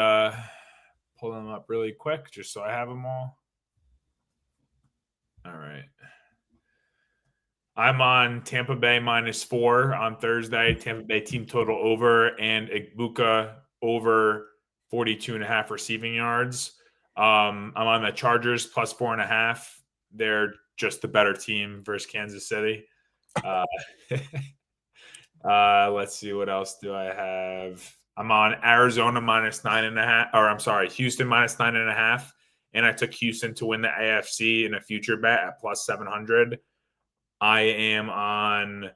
pull them up really quick just so I have them all. All right. I'm on Tampa Bay -4 on Thursday. Tampa Bay team total over and Igbuka over 42.5 receiving yards. I'm on the Chargers +4.5. They're just the better team versus Kansas City. Let's see, what else do I have? I'm on Arizona -9.5, or I'm sorry, Houston -9.5, and I took Houston to win the AFC in a future bet at +700. I am on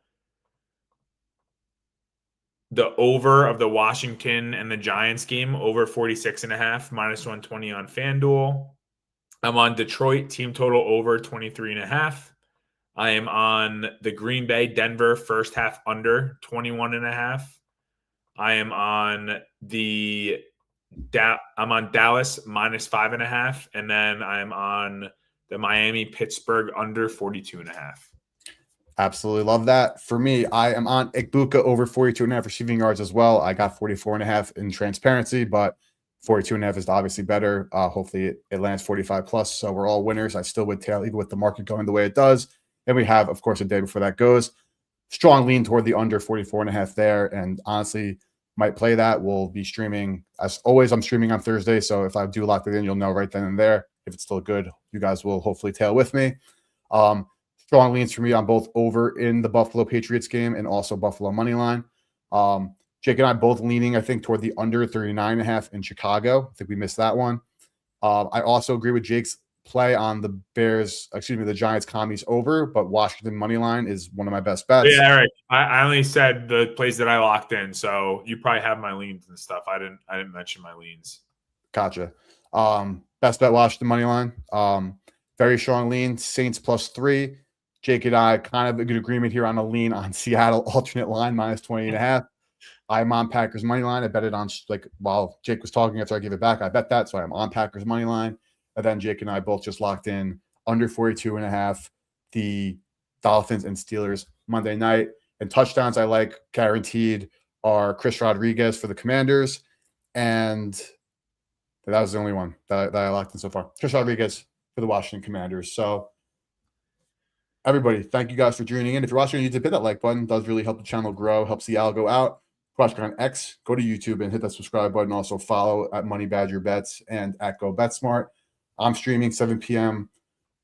the over of the Washington and the Giants game, over 46.5, -120 on FanDuel. I'm on Detroit team total over 23.5. I am on the Green Bay Denver first half under 21.5. I am on I'm on Dallas -5.5, and then I'm on the Miami Pittsburgh under 42.5. Absolutely love that. For me, I am on Igbuka over 42.5 receiving yards as well. I got 44.5 in transparency, but 42.5 is obviously better. Hopefully it lands 45 plus. So we're all winners. I still would tail even with the market going the way it does. And we have, of course, a day before that goes. Strong lean toward the under 44.5 there. And honestly, might play that. We'll be streaming. As always, I'm streaming on Thursday. So if I do lock it in, you'll know right then and there. If it's still good, you guys will hopefully tail with me. Strong leans for me on both over in the Buffalo Patriots game and also Buffalo money line. Jake and I both leaning, I think, toward the under 39.5 in Chicago. I think we missed that one. I also agree with Jake's play on the the Giants commies over, but Washington money line is one of my best bets. Yeah, Eric, I only said the plays that I locked in, so you probably have my leans and stuff. I didn't mention my leans. Gotcha. Best bet Washington money line. very strong lean. Saints +3. Jake and I kind of a good agreement here on a lean on Seattle alternate line -20.5. I'm on Packers money line. I bet it on like while Jake was talking after I gave it back. I bet that, so I'm on Packers money line. And then Jake and I both just locked in under 42.5. The Dolphins and Steelers Monday night. And touchdowns I like guaranteed are Chris Rodriguez for the Commanders, and that was the only one that I locked in so far. Chris Rodriguez for the Washington Commanders. So everybody, thank you guys for tuning in. If you're watching, you need to hit that like button. It does really help the channel grow, helps the algo out. Watch on X, go to YouTube and hit that subscribe button. Also follow at Money Badger Bets and at Go Bet Smart. I'm streaming 7 p.m.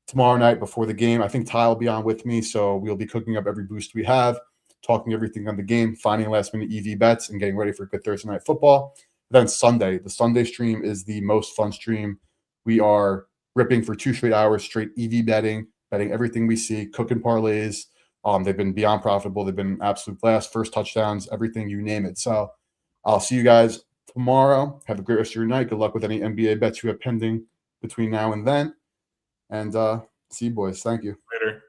tomorrow night before the game. I think Ty will be on with me, so we'll be cooking up every boost we have, talking everything on the game, finding last-minute EV bets, and getting ready for good Thursday night football. Then Sunday, the Sunday stream is the most fun stream. We are ripping for 2 straight hours, straight EV betting everything we see, cooking parlays. They've been beyond profitable. They've been an absolute blast. First touchdowns, everything, you name it. So I'll see you guys tomorrow. Have a great rest of your night. Good luck with any NBA bets you have pending between now and then. And see you boys. Thank you. Later.